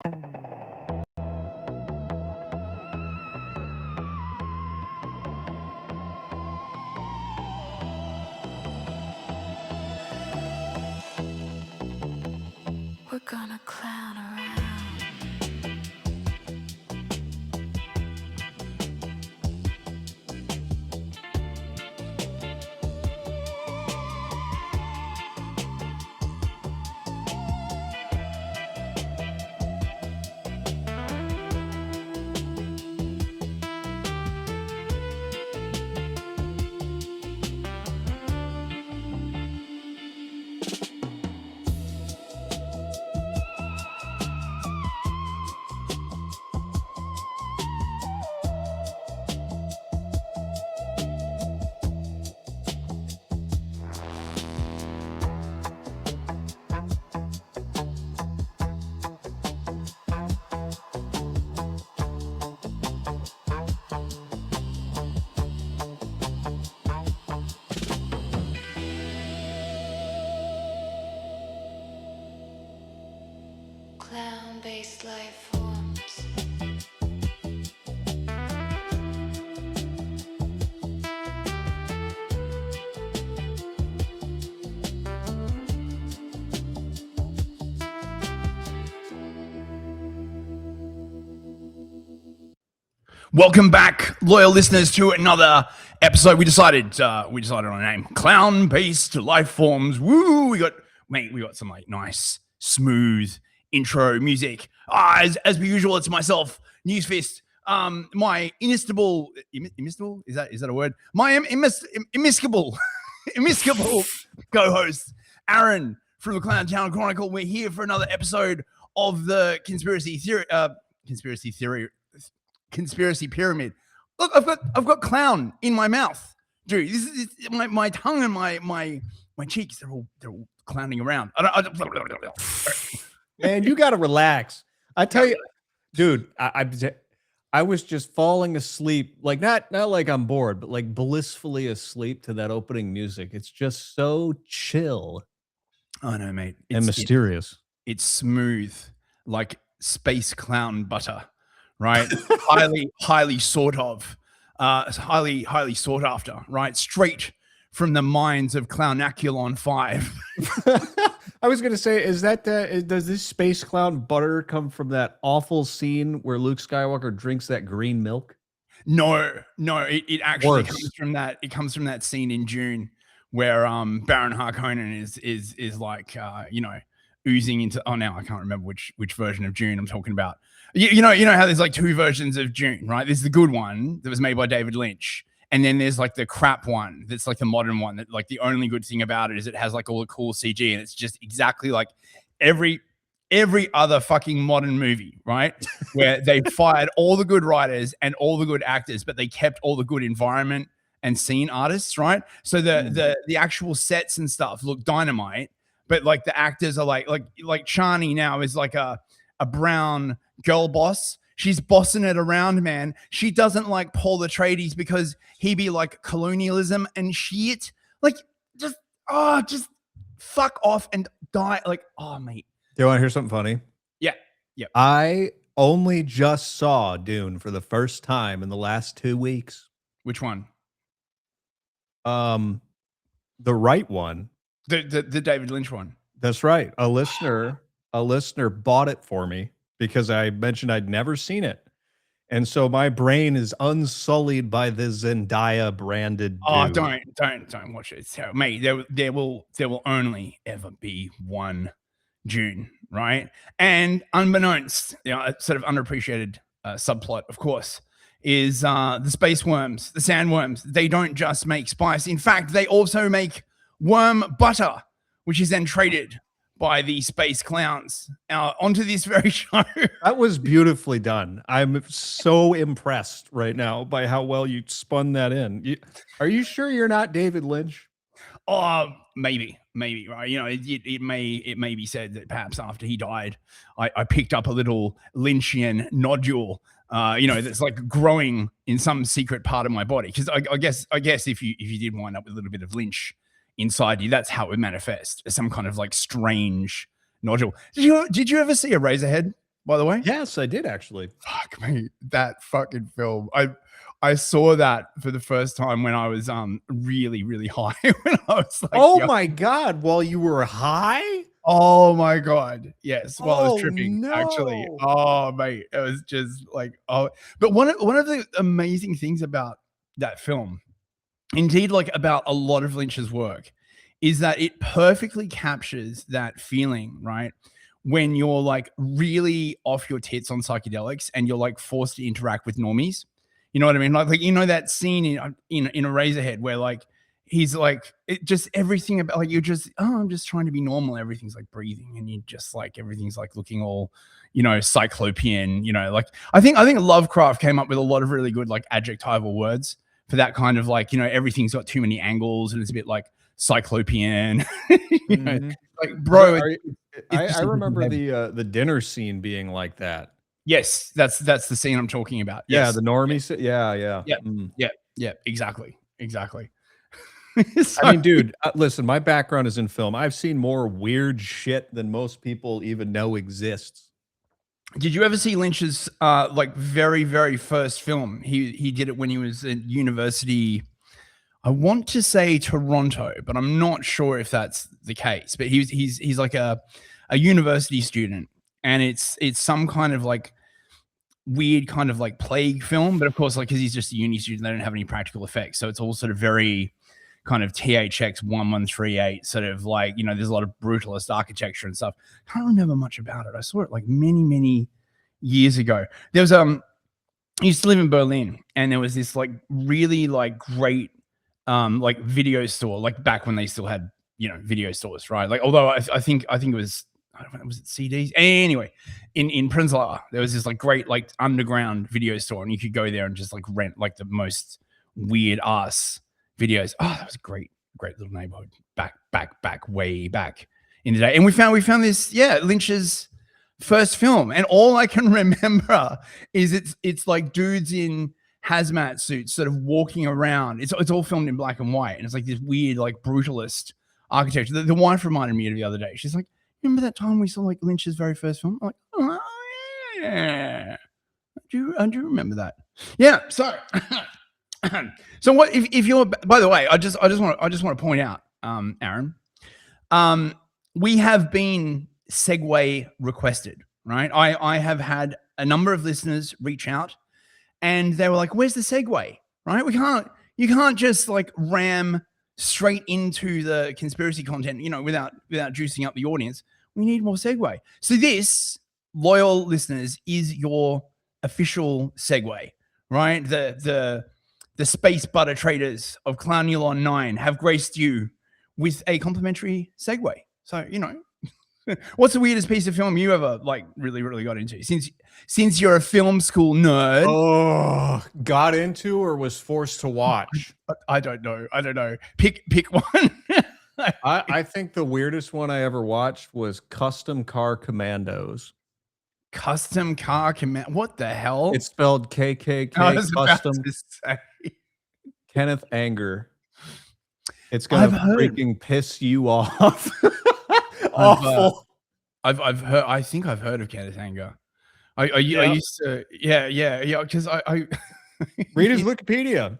We're gonna clown around. Clown-based life forms. Welcome back, loyal listeners, to another episode. We decided on a name: Clown-based life forms. Woo! We got some like nice, smooth intro music. As per usual, it's myself, Newsfist. My inestimable is that a word? My immiscible co-host Aaron from the Clown Town Chronicle. We're here for another episode of the conspiracy pyramid. Look, I've got clown in my mouth, dude. This is my tongue and my cheeks. They're all clowning around. Man, you got to relax. I tell you, dude. I was just falling asleep, like not like I'm bored, but like blissfully asleep to that opening music. It's just so chill. I know, mate. And mysterious. It's smooth, like space clown butter. Right, highly sought of, highly sought after. Right, straight from the minds of Clownaculon 5. I was gonna say, does this space clown butter come from that awful scene where Luke Skywalker drinks that green milk? No, it actually comes from that. It comes from that scene in Dune where Baron Harkonnen is like oozing into. Oh, now I can't remember which version of Dune I'm talking about. You know how there's like two versions of Dune, right? There's the good one that was made by David Lynch, and then there's like the crap one that's like the modern one that like the only good thing about it is it has like all the cool CG and it's just exactly like every other fucking modern movie, right? Where they fired all the good writers and all the good actors, but they kept all the good environment and scene artists, right? So the actual sets and stuff look dynamite, but like the actors are like Chani now is like a brown girl boss. She's bossing it around, man. She doesn't like Paul Atreides because he be like colonialism and shit. Like just fuck off and die. Like, oh mate. Do you want to hear something funny? Yeah. I only just saw Dune for the first time in the last 2 weeks. Which one? The right one. The David Lynch one. That's right. A listener bought it for me because I mentioned I'd never seen it. And so my brain is unsullied by the Zendaya branded dude. Oh, don't watch it. It's terrible. Mate, there will only ever be one Dune, right? And unbeknownst, sort of underappreciated subplot, of course, is the space worms, the sandworms. They don't just make spice. In fact, they also make worm butter, which is then traded by the space clowns onto this very show. That was beautifully done. I'm so impressed right now by how well you spun that in. Are you sure you're not David Lynch? Oh, maybe, right? It may be said that perhaps after he died, I picked up a little Lynchian nodule, that's like growing in some secret part of my body. Because I guess if you did wind up with a little bit of Lynch inside you, that's how it would manifest as some kind of like strange nodule. Did you ever see a Razorhead? by the way? Yes, I did actually. Fuck me, that fucking film. I saw that for the first time when I was really, really high. When I was like, Oh young. my God, while you were high? Oh my God. Yes. While I was Oh tripping, actually. no. Oh mate. It was just like, oh, but one of the amazing things about that film, indeed, like about a lot of Lynch's work, is that it perfectly captures that feeling, right? When you're like really off your tits on psychedelics and you're like forced to interact with normies. You know what I mean? Like you know that scene in Eraserhead where like he's like it just everything about like you're just I'm just trying to be normal. Everything's like breathing and you just like everything's like looking all cyclopean. Like I think Lovecraft came up with a lot of really good like adjectival words for that kind of like everything's got too many angles and it's a bit like cyclopean. Mhm. Like bro, I remember the dinner scene being like that. yes, that's the scene I'm talking about. Yeah, Yes. the normie. Yeah. Yeah. Mm. Yeah. Exactly. I mean, dude, listen, my background is in film. I've seen more weird shit than most people even know exists. Did you ever see Lynch's like very, very first film? He did it when he was at university. I want to say Toronto, but I'm not sure if that's the case. But he's like a university student, and it's some kind of like weird kind of like plague film. But of course, like because he's just a uni student, they don't have any practical effects, so it's all sort of very kind of THX 1138 sort of like there's a lot of brutalist architecture and stuff. Can't remember much about it. I saw it like many years ago. There was I used to live in Berlin, and there was this like really like great like video store, like back when they still had video stores, right? Like although I think it was I don't know, was it CDs? Anyway, in Prenzlauer there was this like great like underground video store, and you could go there and just like rent like the most weird ass videos. Oh, that was a great little neighborhood back way back in the day. And we found this Lynch's first film, and all I can remember is it's like dudes in hazmat suits sort of walking around. It's all filmed in black and white, and it's like this weird like brutalist architecture. The wife reminded me of the other day. She's like, remember that time we saw like Lynch's very first film? I'm like, oh yeah, I do remember that. Yeah. So so what if you're, by the way, I just want to point out, Aaron, we have been Segue requested, right? I have had a number of listeners reach out, and they were like, where's the segue? Right? You can't just like ram straight into the conspiracy content, without juicing up the audience. We need more segue. So this, loyal listeners, is your official segue, right? The space butter traders of Clown Town 9 have graced you with a complimentary segue. So, what's the weirdest piece of film you ever like really got into? Since you're a film school nerd. Oh, got into or was forced to watch? I don't know. Pick one. I think the weirdest one I ever watched was Custom Car Commandos. Custom Car Command. What the hell? It's spelled KKK. I was about Custom. to say. Kenneth Anger. It's gonna freaking piss you off. Awful. I've heard. I think I've heard of Kenneth Anger. I used to. Yeah. Because I read his Wikipedia.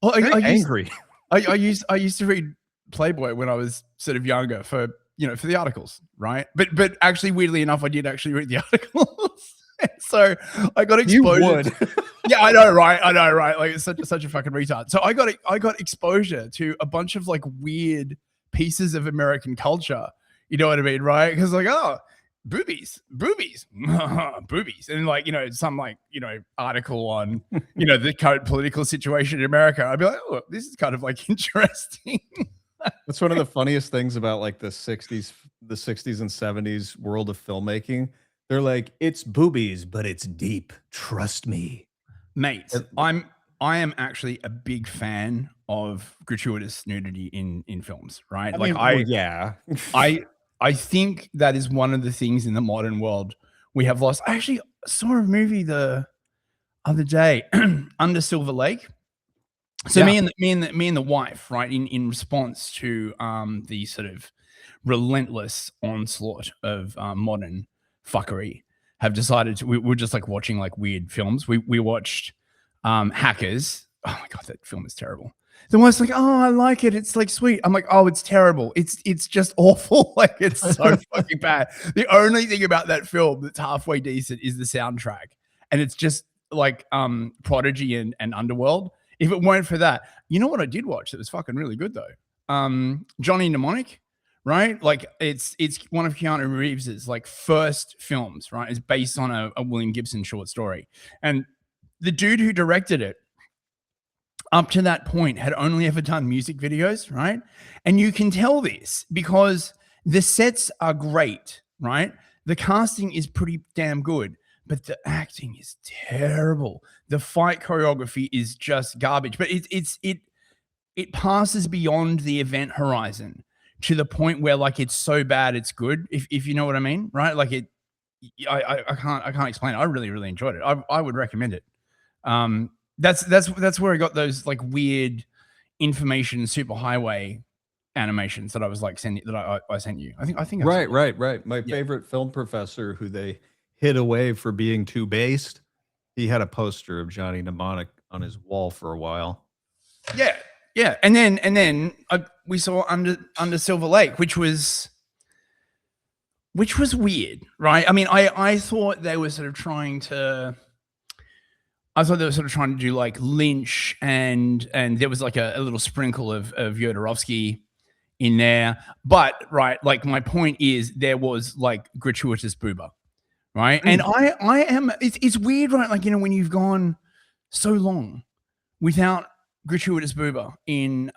Well, angry. I used to read Playboy when I was sort of younger for the articles, right? But actually, weirdly enough, I did actually read the articles. So I got exposure. You would. Yeah, I know, right? Like it's such a fucking retard. So I got exposure to a bunch of like weird pieces of American culture. You know what I mean, right? Because like, oh, boobies, boobies, and like some like article on the current political situation in America. I'd be like, oh, this is kind of like interesting. That's one of the funniest things about like the 60s and 70s world of filmmaking. They're like, it's boobies, but it's deep. Trust me. Mate, I am actually a big fan of gratuitous nudity in films, right? I think that is one of the things in the modern world we have lost. I actually saw a movie the other day, Under Silver Lake. So me and the wife, right, in response to the sort of relentless onslaught of modern fuckery, have decided to, we're just like watching like weird films. We watched Hackers. Oh my god, that film is terrible. The one's like, oh, I like it. It's like sweet. I'm like, oh, it's terrible. It's just awful. Like it's so fucking bad. The only thing about that film that's halfway decent is the soundtrack, and it's just like Prodigy and Underworld. If it weren't for that, you know what I did watch that was fucking really good though? Johnny Mnemonic, right? Like it's one of Keanu Reeves's like first films, right? It's based on a William Gibson short story, and the dude who directed it up to that point had only ever done music videos, right? And you can tell this because the sets are great, right? The casting is pretty damn good, but the acting is terrible. The fight choreography is just garbage, but it passes beyond the event horizon to the point where like it's so bad it's good, if you know what I mean, right? Like I can't explain it. I really enjoyed it. I would recommend it. That's where I got those like weird information superhighway animations that I was like sending that I sent you. I think Right. My favorite film professor, who they hid away for being too based, he had a poster of Johnny Mnemonic on his wall for a while. Yeah. And then we saw Under Silver Lake, which was weird, right? I mean, I thought they were sort of trying to. I thought they were sort of trying to do like Lynch, and there was like a little sprinkle of Jodorowsky in there. But right, like my point is there was like gratuitous booba, right? And I am it's weird, right? Like, you know, when you've gone so long without gratuitous booba in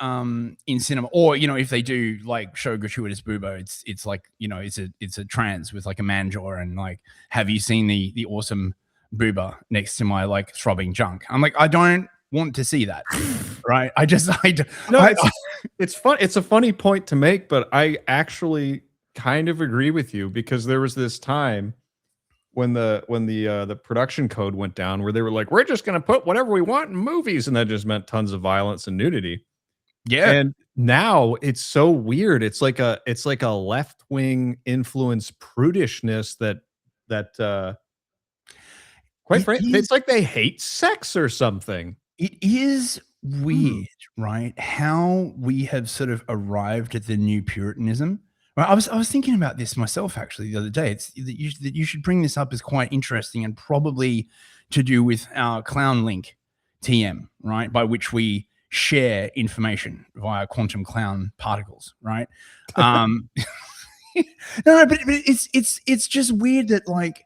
cinema, or you know, if they do like show gratuitous booba, it's like, you know, it's a trans with like a man jaw, and like, have you seen the awesome booba next to my like throbbing junk? I'm like, I don't want to see that, right? It's fun. It's a funny point to make, but I actually kind of agree with you, because there was this time when the production code went down where they were like, we're just going to put whatever we want in movies, and that just meant tons of violence and nudity. Yeah. And now it's so weird. It's like a left-wing influence prudishness that quite frankly, it's like they hate sex or something. It is weird, right? How we have sort of arrived at the new Puritanism. Right? I was thinking about this myself actually the other day. It's that you should bring this up as quite interesting, and probably to do with our Clown Link TM, right? By which we share information via quantum clown particles, right? No, but it's just weird that, like,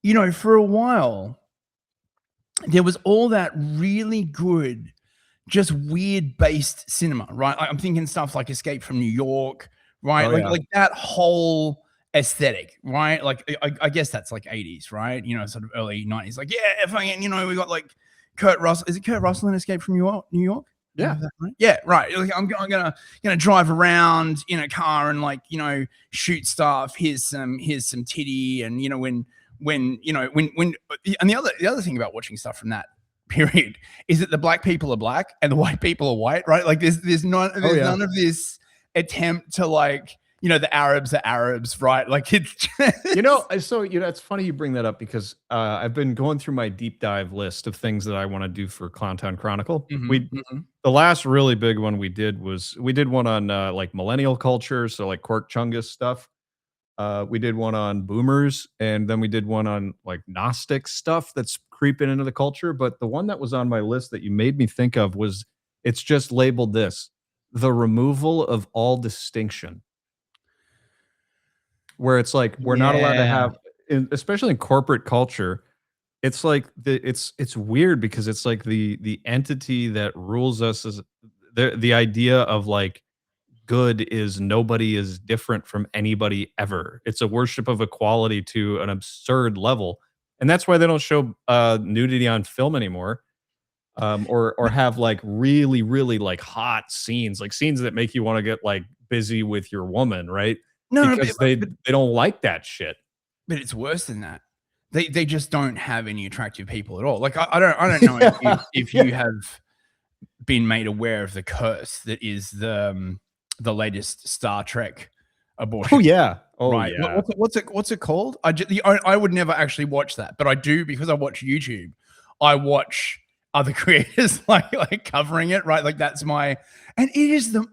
you know, for a while there was all that really good, just weird based cinema, right? I'm thinking stuff like Escape from New York, right? Like that whole aesthetic, right? Like I guess that's like 80s, right? You know, sort of early 90s. Like, yeah, fucking, you know, we got like Kurt Russell. Is it Kurt Russell in Escape from New York? Yeah. Right? Yeah, right. Like, I'm gonna drive around in a car and, like, you know, shoot stuff. Here's some titty, and you know, when and the other thing about watching stuff from that period is that the black people are black and the white people are white, right? Like there's none of this attempt to, like, you know, the Arabs are Arabs, right? Like, it's just... you know, so, you know, it's funny you bring that up, because I've been going through my deep dive list of things that I want to do for Clown Town Chronicle. The last really big one we did one on like millennial culture, so like Cork Chungus stuff. We did one on boomers, and then we did one on like Gnostic stuff that's creeping into the culture. But the one that was on my list that you made me think of was, it's just labeled this: the removal of all distinction. Where it's like, we're not allowed to have, especially in corporate culture, it's like it's weird, because it's like the entity that rules us is the idea of like, good is nobody is different from anybody ever. It's a worship of equality to an absurd level, and that's why they don't show nudity on film anymore, or have like really like hot scenes, like scenes that make you want to get like busy with your woman, right? Because they don't like that shit. But it's worse than that. They just don't have any attractive people at all. Like, I don't know if you have been made aware of the curse that is the latest Star Trek abortion. Oh right? yeah. What's it called? I would never actually watch that, but I do because I watch YouTube. I watch other creators like covering it, right? Like that's my, and it is the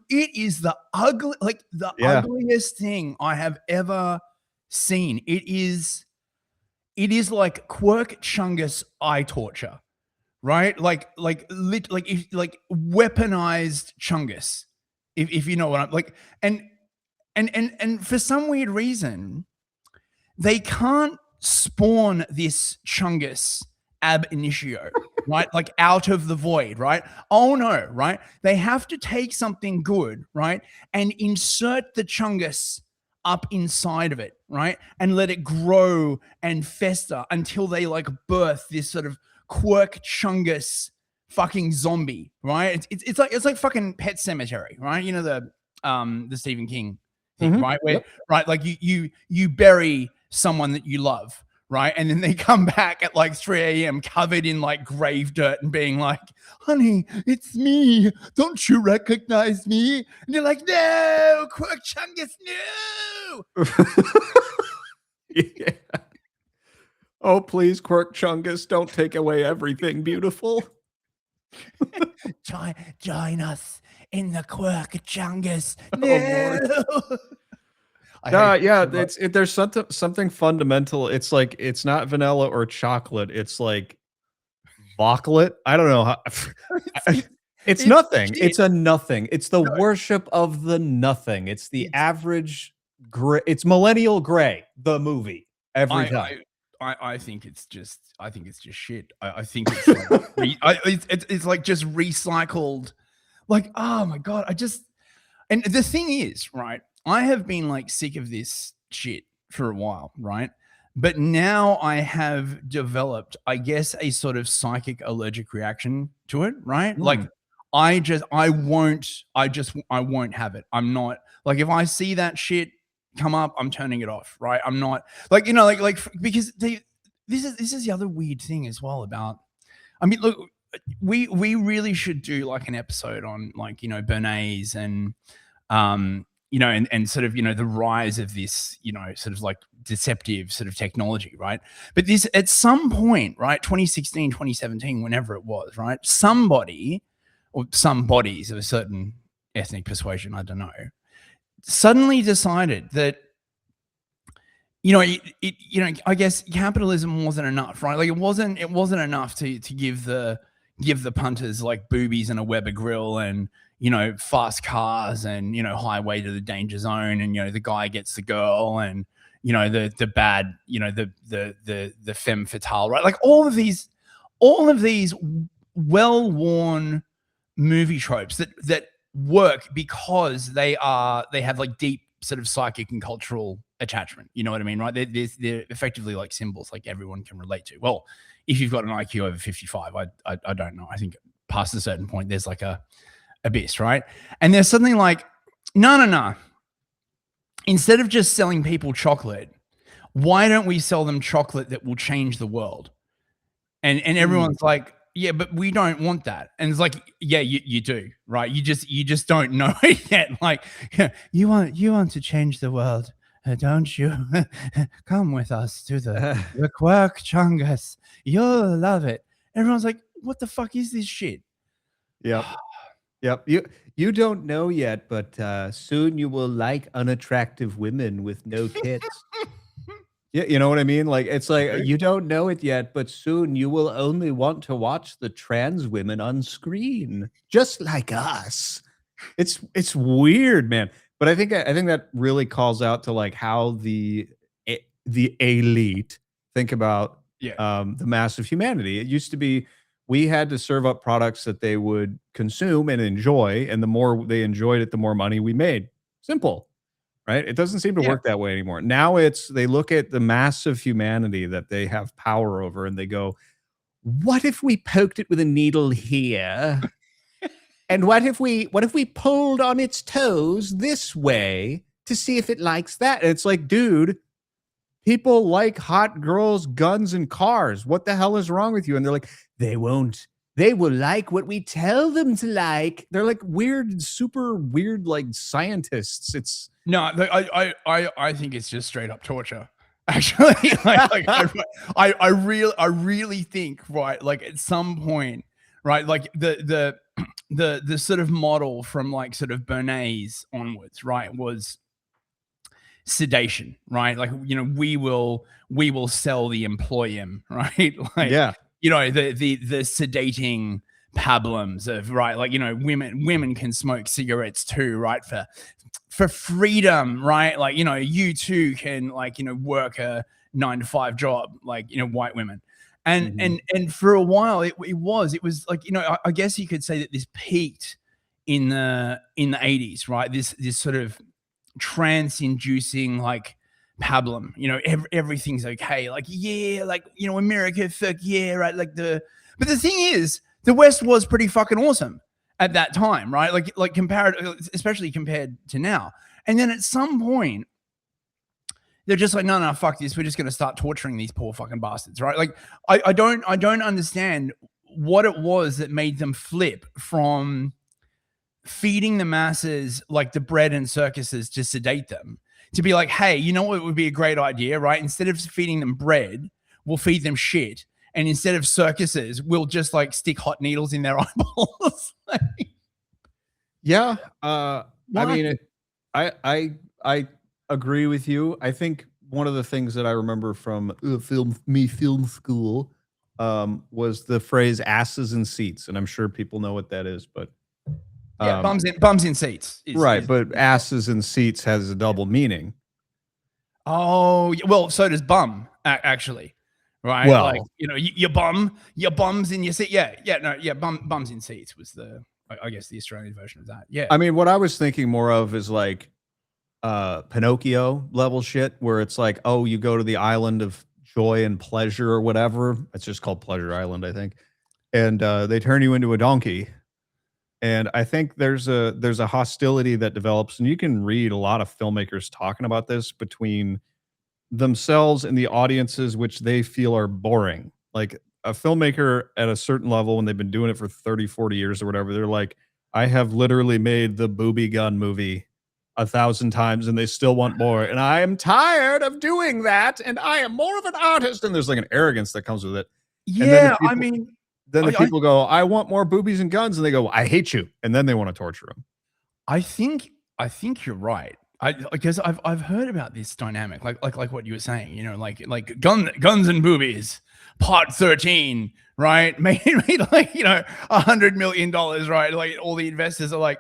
ugly, like the Yeah. ugliest thing I have ever seen. It is like Quirk Chungus eye torture, right? Like weaponized Chungus, if you know what I'm like, and for some weird reason, they can't spawn this Chungus ab initio, right? Like out of the void, right? Oh no, right? They have to take something good, right? And insert the Chungus up inside of it, right? And let it grow and fester until they like birth this sort of Quirk Chungus fucking zombie, right? It's like fucking Pet Cemetery, right? You know the Stephen King thing, right? Where Yep. right, like you bury someone that you love, right? And then they come back at like 3 a.m. covered in like grave dirt and being like, honey, it's me. Don't you recognize me? And you're like, no, Quirk Chungus, no. Yeah. Oh, please, Quirk Chungus, don't take away everything beautiful. Join us in the Quirk Chungus. Lord. Yeah, there's something fundamental. It's like it's not vanilla or chocolate. It's like chocolate. I don't know how. It's nothing. shit. It's a nothing. It's the worship of the nothing. It's the average gray. It's millennial gray. The movie every time. I think it's just shit. I think it's like it's like just recycled. Like, oh my god, and the thing is, right? I have been like sick of this shit for a while, right? But now I have developed, I guess, a sort of psychic allergic reaction to it, right? Like I won't have it. I'm not like if I see that shit come up, I'm turning it off, right? I'm not like, you know, like because this is the other weird thing as well about, I mean, look, we really should do like an episode on like, you know, Bernays and you know, and sort of, you know, the rise of this, you know, sort of like deceptive sort of technology, right? But this at some point, right, 2016, 2017, whenever it was, right, somebody or some bodies of a certain ethnic persuasion, I don't know, suddenly decided that, you know, you know, I guess capitalism wasn't enough, right? Like it wasn't enough to give the punters like boobies and a Weber grill and, you know, fast cars and, you know, highway to the danger zone and, you know, the guy gets the girl and, you know, the bad, you know, the femme fatale, right? Like all of these well-worn movie tropes that work because they have like deep sort of psychic and cultural attachment. You know what I mean, right? They're effectively like symbols like everyone can relate to. Well, if you've got an IQ over 55, I don't know. I think past a certain point, there's like a abyss, right? And they're suddenly like, no. Instead of just selling people chocolate, why don't we sell them chocolate that will change the world? And everyone's like, yeah, but we don't want that. And it's like, yeah, you do, right? You just don't know it yet. Like, yeah, you want to change the world, don't you? Come with us to the Quirk Chungus. You'll love it. Everyone's like, what the fuck is this shit? Yep. Yep. You don't know yet, but soon you will like unattractive women with no tits. Yeah, you know what I mean? Like it's like you don't know it yet, but soon you will only want to watch the trans women on screen, just like us. It's weird, man. But I think that really calls out to like how the elite think about the mass of humanity. It used to be we had to serve up products that they would consume and enjoy, and the more they enjoyed it, the more money we made. Simple. Right? It doesn't seem to work that way anymore. Now they look at the mass of humanity that they have power over and they go, what if we poked it with a needle here? And what if we pulled on its toes this way to see if it likes that? And it's like, dude, people like hot girls, guns, and cars. What the hell is wrong with you? And they're like, they won't they will like what we tell them to like. They're like weird, super weird, like scientists. It's No, I think it's just straight up torture. Actually, I really think, right, like at some point, right, like the sort of model from like sort of Bernays onwards, right, was sedation, right? Like, you know, we will sell the employum, right? Like, yeah, you know, the sedating pablums of, right, like, you know, women can smoke cigarettes too, right, for freedom, right? Like, you know, you too can, like, you know, work a 9-to-5 job, like, you know, white women. And and for a while it was like, you know, I guess you could say that this peaked in the 80s, right? This sort of trance inducing like pablum, you know, everything's okay, like, yeah, like, you know, America, fuck yeah, right? Like but the thing is, the West was pretty fucking awesome at that time, right? Like compared, especially compared to now. And then at some point, they're just like, no, fuck this. We're just going to start torturing these poor fucking bastards, right? Like, I don't understand what it was that made them flip from feeding the masses like the bread and circuses to sedate them to be like, hey, you know what would be a great idea, right? Instead of feeding them bread, we'll feed them shit. And instead of circuses, we'll just like stick hot needles in their eyeballs. yeah. I mean, I agree with you. I think one of the things that I remember from film school was the phrase "asses in seats," and I'm sure people know what that is, but yeah, bums in seats, right? But asses in seats has a double meaning. Oh, well, so does bum actually, right? Well, like, you know, your bums in your seat. Yeah, bums in seats was I guess the Australian version of that. Yeah, I mean, what I was thinking more of is like Pinocchio level shit, where it's like, oh, you go to the island of joy and pleasure or whatever. It's just called Pleasure Island, I think. And they turn you into a donkey. And I think there's a hostility that develops, and you can read a lot of filmmakers talking about this between themselves and the audiences which they feel are boring. Like a filmmaker at a certain level, when they've been doing it for 30, 40 years or whatever, they're like, I have literally made the booby gun movie 1,000 times and they still want more. And I am tired of doing that. And I am more of an artist. And there's like an arrogance that comes with it. Yeah, Then the people go, I want more boobies and guns. And they go, I hate you. And then they want to torture them. I think you're right. Because I've heard about this dynamic, like what you were saying, you know, like guns and boobies, part 13, right? Made like, you know, $100 million, right? Like all the investors are like,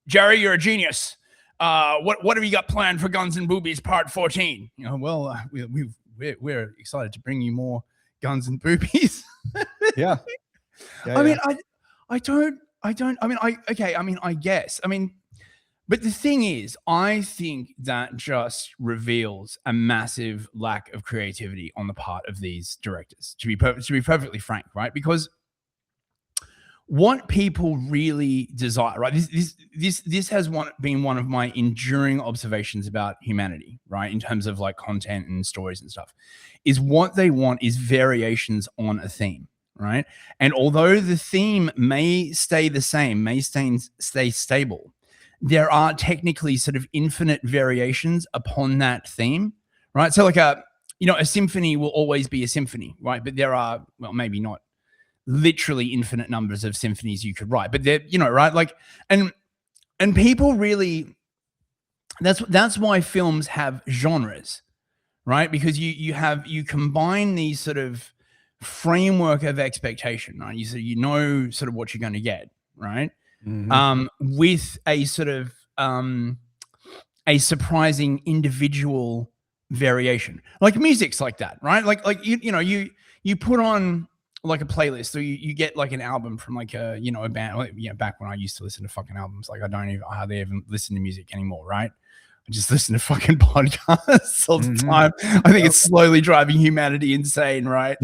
Jerry, you're a genius. What have you got planned for Guns and Boobies Part 14? You know, well, we're excited to bring you more guns and boobies. Yeah. I mean, I guess. I mean, but the thing is, I think that just reveals a massive lack of creativity on the part of these directors, to be perfectly frank, right? Because what people really desire, right? This has been one of my enduring observations about humanity, right? In terms of like content and stories and stuff, is what they want is variations on a theme, right? And although the theme may stay the same, may stay stable, there are technically sort of infinite variations upon that theme, right? So like a symphony will always be a symphony, right? But there are, well, maybe not literally infinite numbers of symphonies you could write, but they're, you know, right? Like, and people really, that's why films have genres, right? Because you combine these sort of framework of expectation, right? You know sort of what you're going to get, right? Mm-hmm. With a sort of a surprising individual variation, like music's like that, right? Like you put on like a playlist, or you get like an album from like a band. Like, back when I used to listen to fucking albums, like I hardly even listen to music anymore, right? I just listen to fucking podcasts all the time. I think it's slowly driving humanity insane, right?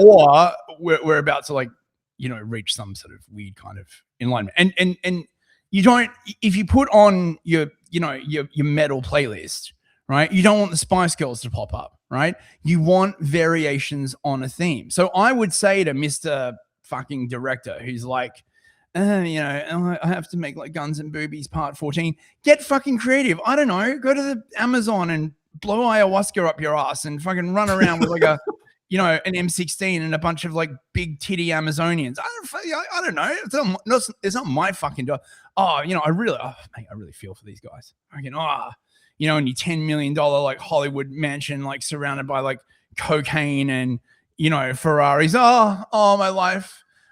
Or we're about to like, reach some sort of weird kind of enlightenment. And you don't, if you put on your metal playlist, right? You don't want the Spice Girls to pop up, right? You want variations on a theme. So I would say to Mr. fucking director who's like, you know, I have to make like Guns and Boobies Part 14. Get fucking creative. I don't know. Go to the Amazon and blow ayahuasca up your ass and fucking run around with like a, you know, an M16 and a bunch of like big titty Amazonians. I don't know. It's not my fucking job. Oh, you know, mate, I really feel for these guys. Fucking, you know, in your $10 million like Hollywood mansion, like surrounded by like cocaine and, you know, Ferraris. Oh,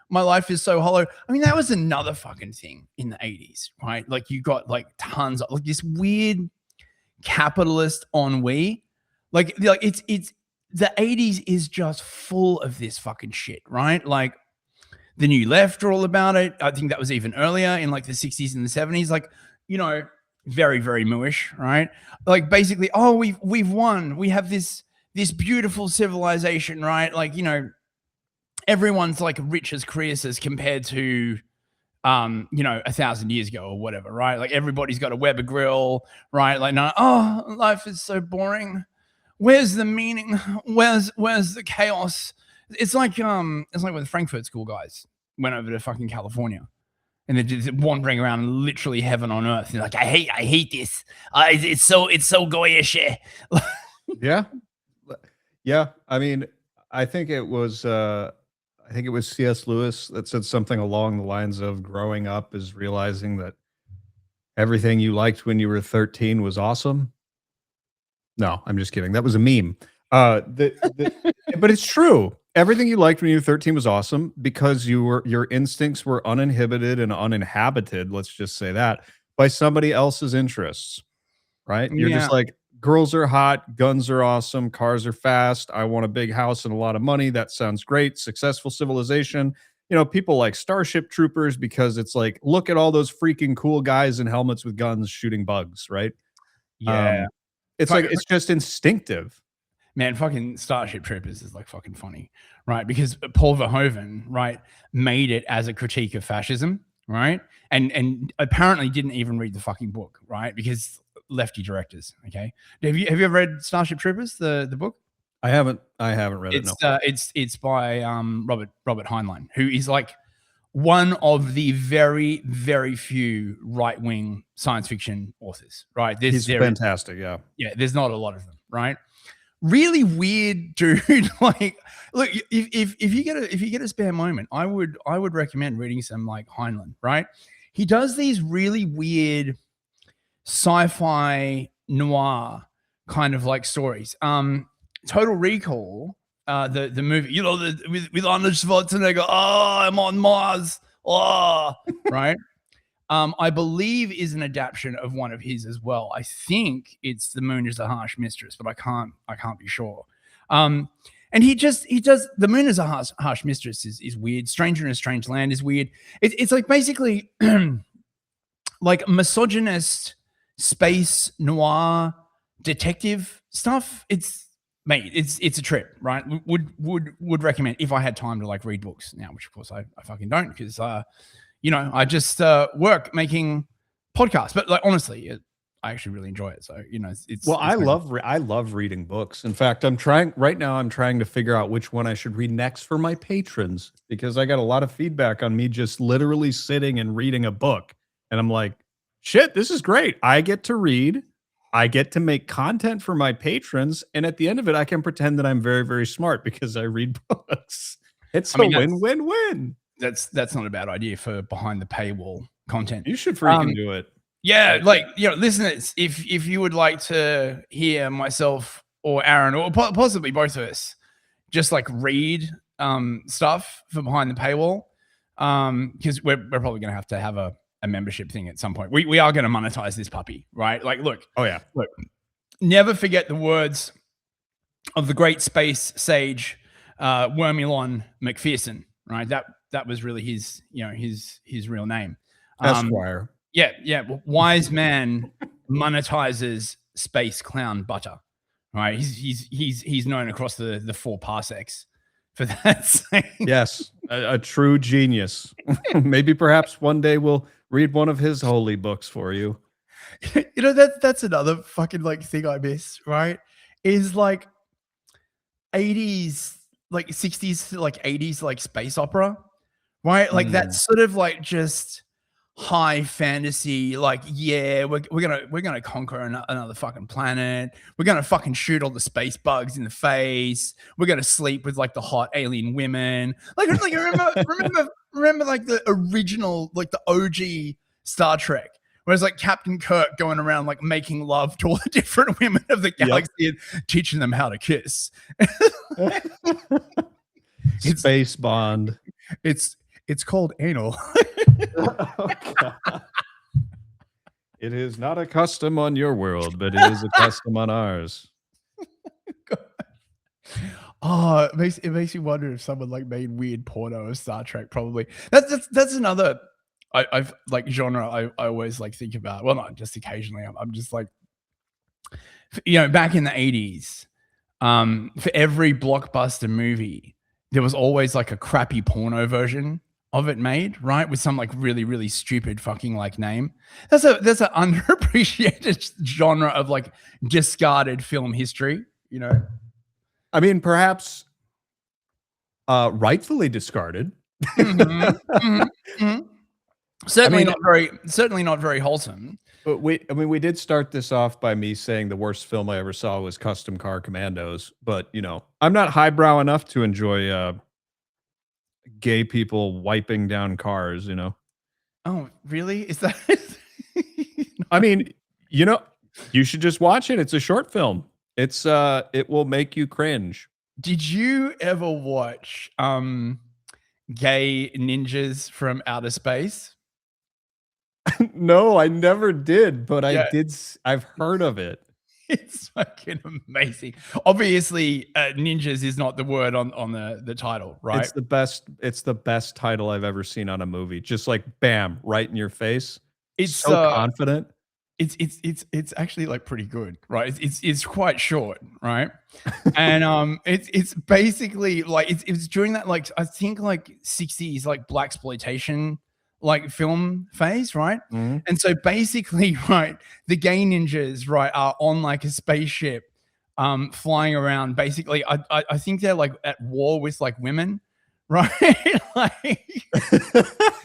my life is so hollow. I mean, that was another fucking thing in the 80s, right? Like you got like tons of like this weird capitalist ennui. Like it's the 80s is just full of this fucking shit, right? Like the New Left are all about it. I think that was even earlier in like the 60s and the 70s. Like, you know, very, very mooish, right? Like basically, we've won. We have this beautiful civilization, right? Like, you know, everyone's like rich as Croesus compared to, you know, 1,000 years ago or whatever, right? Like everybody's got a Weber grill, right? Like, no, life is so boring. Where's the meaning? Where's the chaos? It's like when the Frankfurt School guys went over to fucking California and they're just wandering around literally heaven on earth. They're like, I hate this. It's so goyish. Yeah. I mean, I think it was C.S. Lewis that said something along the lines of growing up is realizing that everything you liked when you were 13 was awesome. No, I'm just kidding. That was a meme. But it's true. Everything you liked when you were 13 was awesome because your instincts were uninhibited and uninhabited, let's just say that, by somebody else's interests, right? You're just like, girls are hot, guns are awesome, cars are fast, I want a big house and a lot of money. That sounds great. Successful civilization. You know, people like Starship Troopers because it's like, look at all those freaking cool guys in helmets with guns shooting bugs, right? Yeah. It's like, it's just instinctive. Man, fucking Starship Troopers is like fucking funny, right? Because Paul Verhoeven, right, made it as a critique of fascism, right? And apparently didn't even read the fucking book, right? Because lefty directors, okay? Have you ever read Starship Troopers, the book? I haven't read it. No. It's by Robert Heinlein, who is like one of the very, very few right-wing science fiction authors, right? He's fantastic, yeah. Yeah, there's not a lot of them, right? Really weird dude. Like, look, if you get a spare moment, I would recommend reading some like Heinlein, right? He does these really weird sci-fi noir kind of like stories. Total Recall, the movie, you know, with Arnold Schwarzenegger. Oh, I'm on Mars. Oh, right. I believe is an adaptation of one of his as well. I think it's The Moon is a Harsh Mistress, but I can't be sure. And he does The Moon is a Harsh Mistress is weird. Stranger in a Strange Land is weird. It's like basically like misogynist space noir detective stuff. It's a trip, right? Would recommend if I had time to like read books now, which of course I fucking don't because you know, I just work making podcasts, but like honestly, I actually really enjoy it. So, you know, I love reading books. In fact, I'm trying to figure out which one I should read next for my patrons because I got a lot of feedback on me just literally sitting and reading a book. And I'm like, shit, this is great. I get to read. I get to make content for my patrons. And at the end of it, I can pretend that I'm very, very smart because I read books. It's a win-win-win. That's not a bad idea for behind the paywall content. You should freaking do it. Yeah, like, you know, listeners, if you would like to hear myself or Aaron or possibly both of us just like read stuff for behind the paywall, because we're probably going to have a membership thing at some point. We are going to monetize this puppy, right? Like, look. Oh yeah. Look, never forget the words of the great space sage Wormulon McPherson, right? That was really his, you know, his real name. Esquire. Yeah. Wise man monetizes space clown butter. Right. He's known across the 4 parsecs for that saying. Yes, a true genius. Maybe perhaps one day we'll read one of his holy books for you. You know, that's another fucking like thing I miss, right? Is like 80s, like 60s, like 80s, like space opera. right? Like Mm. that's sort of like just high fantasy, like, yeah, we're gonna conquer another fucking planet. We're gonna fucking shoot all the space bugs in the face. We're gonna sleep with like the hot alien women. Like remember like the original, like the OG Star Trek. Whereas like Captain Kirk going around like making love to all the different women of the galaxy and teaching them how to kiss. Space Bond. It's called anal. Oh, God. It is not a custom on your world, but it is a custom on ours. Oh, it makes you wonder if someone like made weird porno of Star Trek. Probably that's another I've like genre I always like think about. Well, not just occasionally. I'm just like, you know, back in the 80s, for every blockbuster movie, there was always like a crappy porno version of it made, right? With some like really, really stupid fucking like name. That's an underappreciated genre of like discarded film history, you know? I mean, perhaps rightfully discarded. Mhm, mhm, mhm. Certainly not very wholesome. But we did start this off by me saying the worst film I ever saw was Custom Car Commandos. But you know, I'm not highbrow enough to enjoy gay people wiping down cars. You know. Oh, really? Is that? I mean, you know, you should just watch it. It's a short film. It's it will make you cringe. Did you ever watch Gay Ninjas from Outer Space? No, I never did, but Yeah. I did. I've heard of it. It's fucking amazing. Obviously, ninjas is not the word on the title, right? It's the best. It's the best title I've ever seen on a movie. Just like bam, right in your face. It's So confident. it's actually like pretty good, right? It's quite short, right? And it's basically like it's during that like I think like 60s like blaxploitation like film phase, right? Mhm. And so basically, right, the gay ninjas, right, are on like a spaceship, flying around. Basically, I think they're like at war with like women, right? Like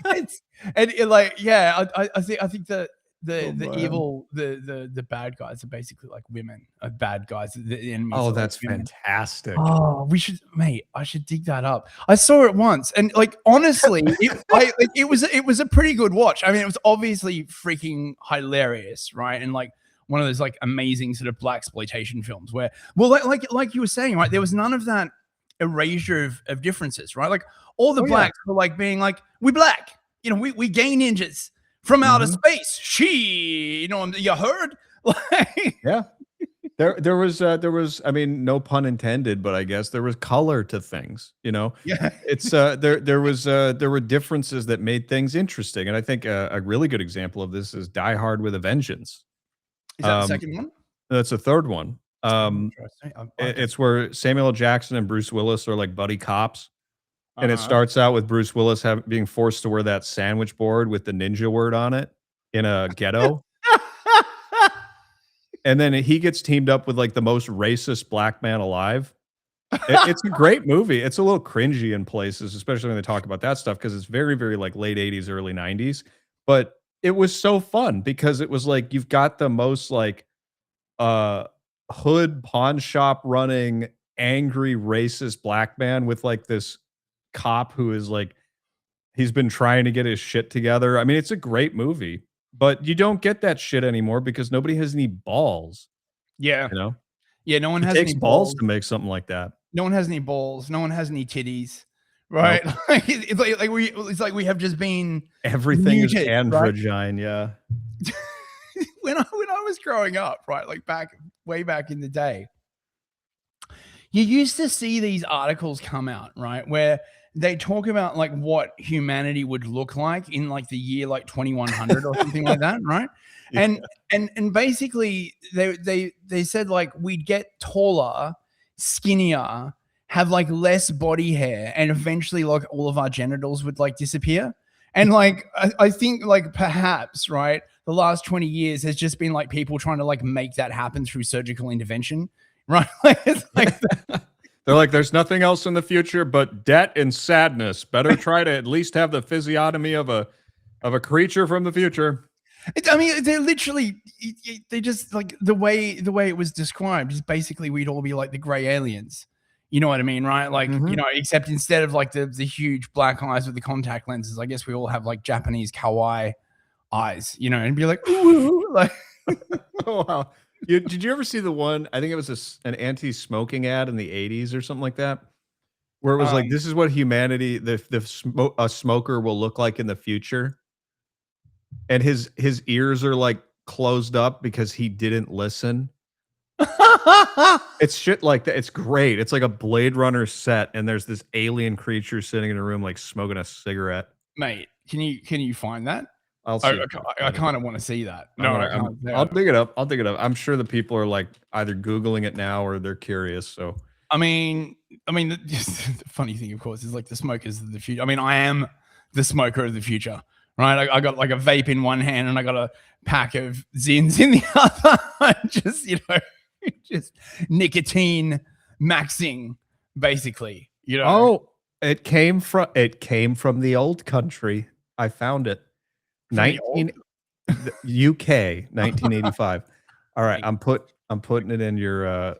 it's and it, like yeah, I think that Oh, the man. evil the bad guys are basically like women, bad guys. The enemies. Oh, are, like, that's women. fantastic. Oh, we should, mate. I should dig that up. I saw it once, and like honestly, it was a pretty good watch. I mean, it was obviously freaking hilarious, right? And like one of those like amazing sort of blaxploitation films where, well, like you were saying, right? There was none of that erasure of differences, right? Like all the Oh, yeah. blacks were like being like, we black, you know, we gay ninjas from outer Mhm. space. You know, you heard? Like, Yeah. There was, I mean, no pun intended, but I guess there was color to things, you know? yeah. It's there were differences that made things interesting. And I think a really good example of this is Die Hard with a Vengeance. Is that the Um, second one? That's the third one. Interesting. It's where Samuel L. Jackson and Bruce Willis are like buddy cops. And it Uh-huh. starts out with Bruce Willis being forced to wear that sandwich board with the ninja word on it in a ghetto. And then he gets teamed up with like the most racist black man alive. It's a great movie. It's a little cringy in places, especially when they talk about that stuff, because it's very, very like late 80s, early 90s. But it was so fun because it was like you've got the most like hood pawn shop running angry racist black man with like this cop who is like he's been trying to get his shit together. I mean, it's a great movie, but you don't get that shit anymore because nobody has any balls, Yeah. you know? Yeah, no one It has takes any balls balls. to make something like that. No one has any balls. No one has any titties. Right? Nope. Like, it's like we have just been Everything is muted, right? androgyne, yeah. When I was growing up, right? Like way back in the day, you used to see these articles come out, right? Where they talk about like what humanity would look like in like the year like 2100 or something like that, right? Yeah. And basically they said like we'd get taller, skinnier, have like less body hair, and eventually like all of our genitals would like disappear. And like I think like perhaps, right, the last 20 years has just been like people trying to like make that happen through surgical intervention, right? Like, it's like They're like, there's nothing else in the future but debt and sadness. Better try to at least have the physiognomy of a creature from the future. I mean, they're literally, they just like the way it was described is basically we'd all be like the gray aliens. You know what I mean, right? Like, you know, except instead of like the huge black eyes with the contact lenses, I guess we all have like Japanese kawaii eyes, you know, and be like, ooh, like. Oh, wow. Did you ever see the one? I think it was an anti-smoking ad in the 80s or something like that, where it was like, this is what humanity, a smoker will look like in the future. And his ears are like closed up because he didn't listen. It's shit like that. It's great. It's like a Blade Runner set, and there's this alien creature sitting in a room like smoking a cigarette. Mate, can you find that? I'll see. I kind of want to see that. No, I can't. I'll dig it up. I'm sure the people are like either Googling it now or they're curious. So I mean, the funny thing, of course, is like the smokers of the future. I mean, I am the smoker of the future, right? I got like a vape in one hand and I got a pack of Zins in the other. Just, you know, just nicotine maxing, basically. You know. Oh, it came from the old country. I found it. UK 1985. All right, I'm putting it in your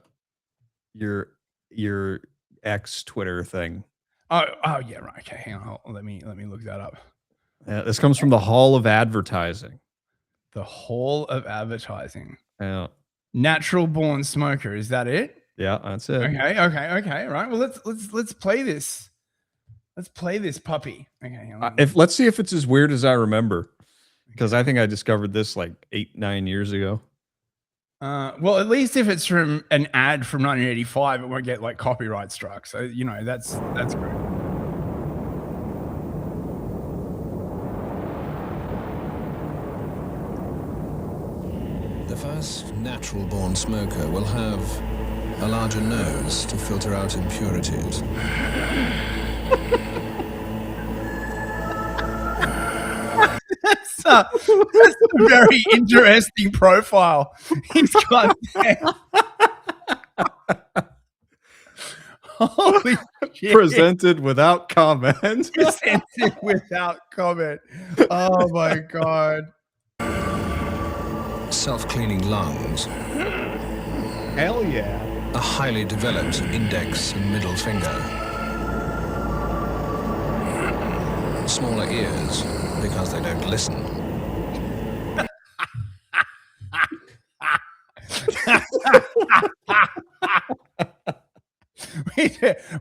X Twitter thing. Oh yeah, right. Okay, hang on. Let me look that up. This comes from the Hall of Advertising. The Hall of Advertising. Yeah. Natural born smoker. Is that it? Yeah, that's it. Okay. Right. Well, let's play this. Let's play this puppy. Okay. Let's see if it's as weird as I remember, because I think I discovered this like 8-9 years ago. Well, at least if it's from an ad from 1985, it won't get like copyright struck. So you know that's great. The first natural-born smoker will have a larger nose to filter out impurities. That's a very interesting profile. He's got that. Holy shit. Presented without comment. Presented without comment. Oh my god. Self-cleaning lungs. Hell yeah. A highly developed index and middle finger. Smaller ears because they don't listen.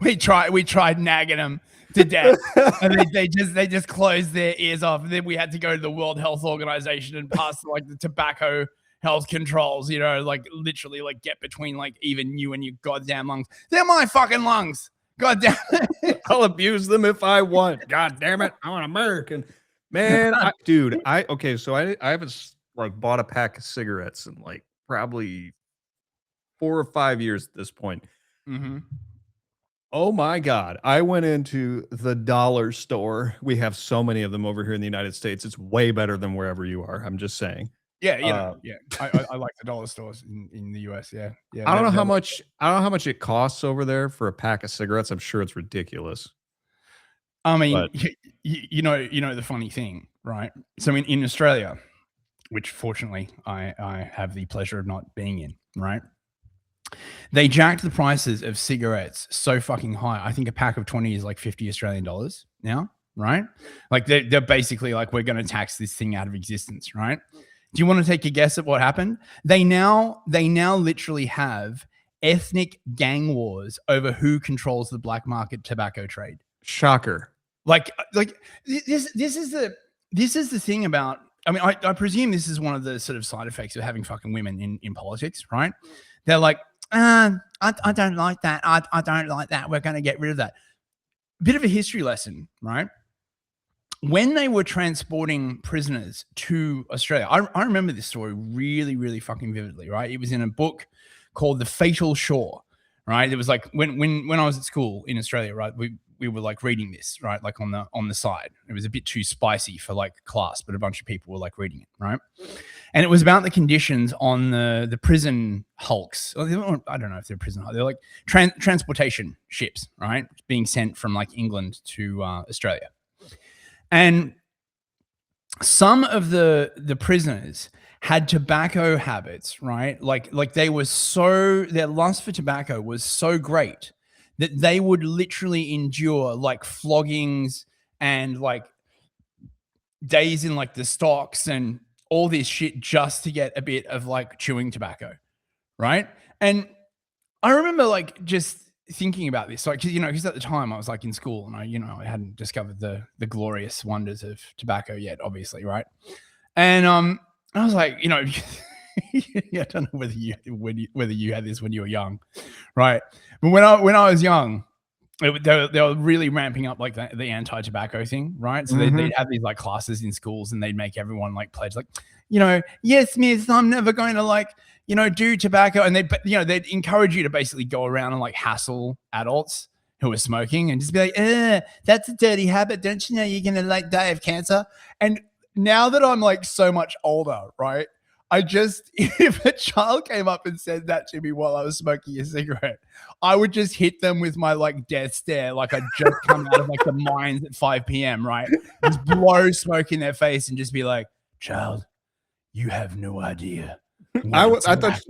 we tried nagging them to death, and they just closed their ears off. And then we had to go to the World Health Organization and pass like the tobacco health controls, you know, like literally like get between like even you and your goddamn lungs. They're my fucking lungs. God damn it. I'll abuse them if I want. God damn it. I'm an American. Man, I haven't like bought a pack of cigarettes in like probably 4 or 5 years at this point. Mm-hmm. Oh my God. I went into the dollar store. We have so many of them over here in the United States. It's way better than wherever you are. I'm just saying. Yeah, you know, yeah. I like the dollar stores in the US. Yeah. I don't know how much it costs over there for a pack of cigarettes. I'm sure it's ridiculous. I mean, you know the funny thing, right? So in Australia, which fortunately I have the pleasure of not being in, right? They jacked the prices of cigarettes so fucking high. I think a pack of 20 is like 50 Australian dollars now, right? Like they're basically like, we're going to tax this thing out of existence, right? Do you want to take a guess at what happened? They now literally have ethnic gang wars over who controls the black market tobacco trade. Shocker. Like this is the thing about, I mean, I presume this is one of the sort of side effects of having fucking women in politics, right? They're like, I don't like that. I don't like that. We're going to get rid of that. Bit of a history lesson, right? When they were transporting prisoners to Australia, I remember this story really, really fucking vividly, right? It was in a book called The Fatal Shore, right? It was like when I was at school in Australia, right? We were like reading this, right? Like on the side. It was a bit too spicy for like class, but a bunch of people were like reading it, right? and it was about the conditions on the prison hulks. I don't know if they're prison hulks. They're like transportation ships, right, being sent from like England to Australia, and some of the prisoners had tobacco habits, right? Like they were their lust for tobacco was so great that they would literally endure like floggings and like days in like the stocks and all this shit just to get a bit of like chewing tobacco, right? And I remember like just thinking about this, like, because at the time I was like in school and I hadn't discovered the glorious wonders of tobacco yet, obviously, right? And I was like, yeah, I don't know whether you had this when you were young, right? But when I was young, they were really ramping up like the anti-tobacco thing, right? So they'd have these like classes in schools and they'd make everyone like pledge like, yes, miss, I'm never going to like, do tobacco. And they'd encourage you to basically go around and like hassle adults who are smoking and just be like, that's a dirty habit. Don't you know you're going to like die of cancer? And now that I'm like so much older, right? If a child came up and said that to me while I was smoking a cigarette, I would just hit them with my like death stare, like I'd just come out of like the mines at 5 p.m., right? Just blow smoke in their face and just be like, child, you have no idea. I thought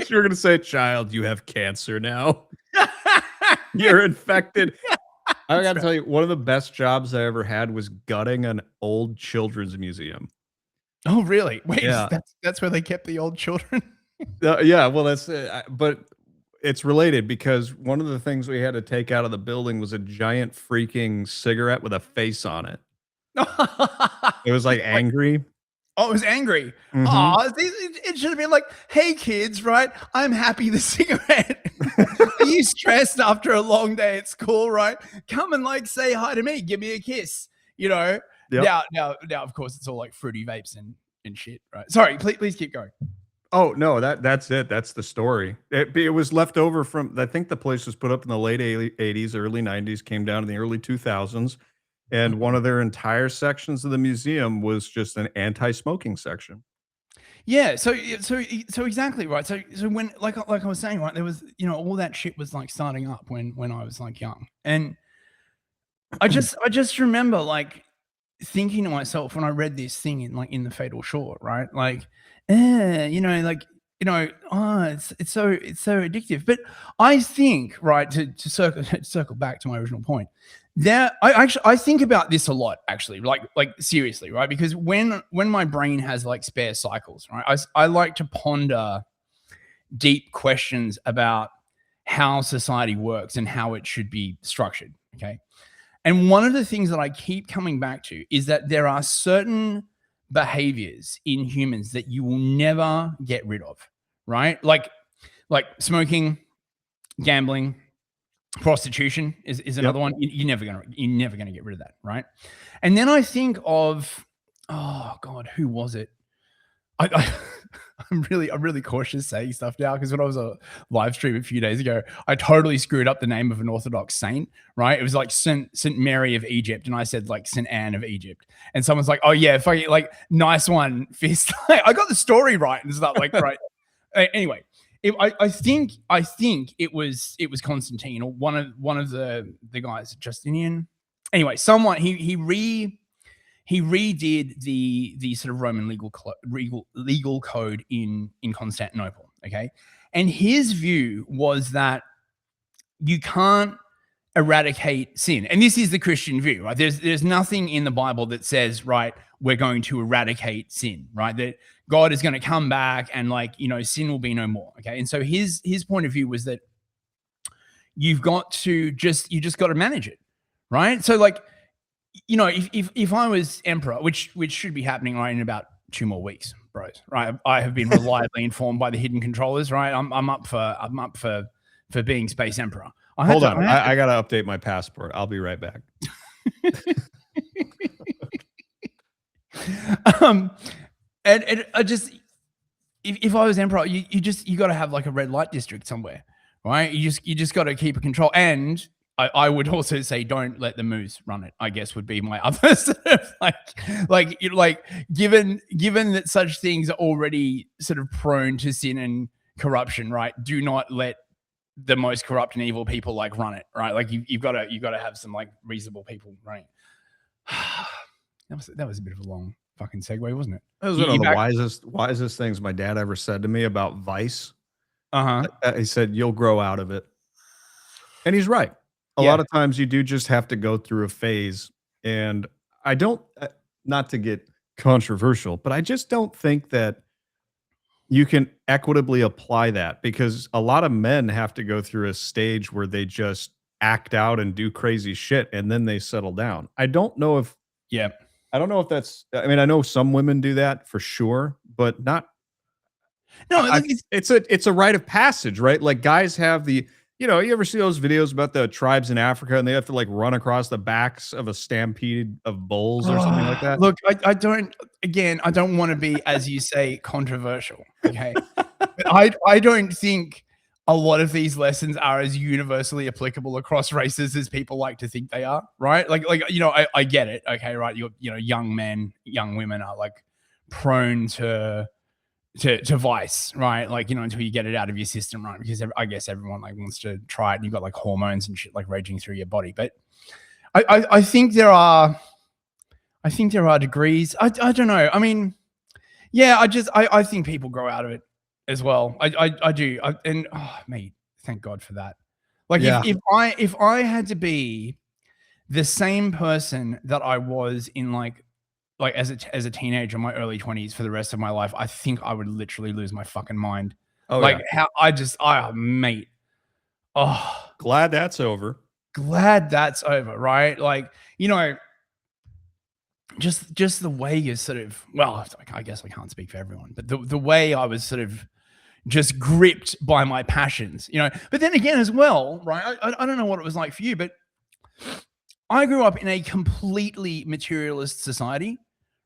you were going to say, child, you have cancer now. You're infected. I got to tell you, one of the best jobs I ever had was gutting an old children's museum. Oh, really? Wait, yeah. That's where they kept the old children? Yeah, well, that's it. But it's related because one of the things we had to take out of the building was a giant freaking cigarette with a face on it. It was like angry. Oh, it was angry. Oh, it should have been like, hey, kids, right? I'm happy the cigarette. Are you stressed after a long day at school, right? Come and like say hi to me. Give me a kiss, Yep. Now, of course, it's all like fruity vapes and shit, right? Sorry, please keep going. Oh, no, that's it. That's the story. It was left over from, I think the place was put up in the late 80s, early 90s, came down in the early 2000s. And one of their entire sections of the museum was just an anti-smoking section. Yeah, so exactly right. So when like I was saying, right, there was all that shit was like starting up when I was like young, and I just remember like thinking to myself when I read this thing in the Fatal Shore, right? Like, it's so addictive. But I think, right, to circle back to my original point, I think about this a lot, actually, like seriously, right? Because when my brain has like spare cycles, right, I like to ponder deep questions about how society works and how it should be structured. Okay. And one of the things that I keep coming back to is that there are certain behaviors in humans that you will never get rid of, right? Like smoking, gambling, prostitution is another one. You're never gonna get rid of that, right? And then I think of, oh God, who was it? I'm really cautious saying stuff now because when I was a live stream a few days ago, I totally screwed up the name of an Orthodox saint, right? It was like Saint Mary of Egypt, and I said like Saint Anne of Egypt, and someone's like, "Oh yeah, fucking like nice one, fist." I got the story right and stuff, like right. Anyway, I think it was Constantine or one of the guys, Justinian. Anyway, someone he redid the sort of Roman legal code in Constantinople, okay? And his view was that you can't eradicate sin. And this is the Christian view, right? There's nothing in the Bible that says, right, we're going to eradicate sin, right? That God is going to come back and like, sin will be no more, okay? And so his point of view was that you just got to manage it, right? So like, if I was emperor, which should be happening right in about 2 more weeks, bros, right? I have been reliably informed by the hidden controllers, right? I'm up for being space emperor. Hold on, I got to update my passport. I'll be right back. And I just, if I was emperor, you got to have like a red light district somewhere, right? You just got to keep a control. And I would also say don't let the moose run it, I guess would be my other sort of given that such things are already sort of prone to sin and corruption, right? Do not let the most corrupt and evil people like run it, right? Like you've got to have some like reasonable people, right? That was a bit of a long fucking segue, wasn't it? That was one of the wisest things my dad ever said to me about vice. He said, "You'll grow out of it," and he's right. A lot of times, you do just have to go through a phase, and I don't. Not to get controversial, but I just don't think that you can equitably apply that, because a lot of men have to go through a stage where they just act out and do crazy shit, and then they settle down. I don't know if that's, I mean, I know some women do that for sure, but not. No, it's a rite of passage, right? Like guys have the, you ever see those videos about the tribes in Africa and they have to like run across the backs of a stampede of bulls or something like that? Look, I don't want to be, as you say, controversial. Okay. But I don't think a lot of these lessons are as universally applicable across races as people like to think they are, right? I get it. Okay. Right. Young men, young women are like prone to vice, right? Until you get it out of your system, right? Because I guess everyone like wants to try it, and you've got like hormones and shit like raging through your body. But I think there are degrees. I don't know. I mean, yeah, I think people grow out of it as well. I do. Mate, thank God for that. Like if I had to be the same person that I was in like as a teenager in my early 20s for the rest of my life, I think I would literally lose my fucking mind. Mate. Oh, glad that's over. Right? Like, just the way you sort of, well, I guess I can't speak for everyone, but the way I was sort of just gripped by my passions, but then again as well, right? I don't know what it was like for you, but I grew up in a completely materialist society.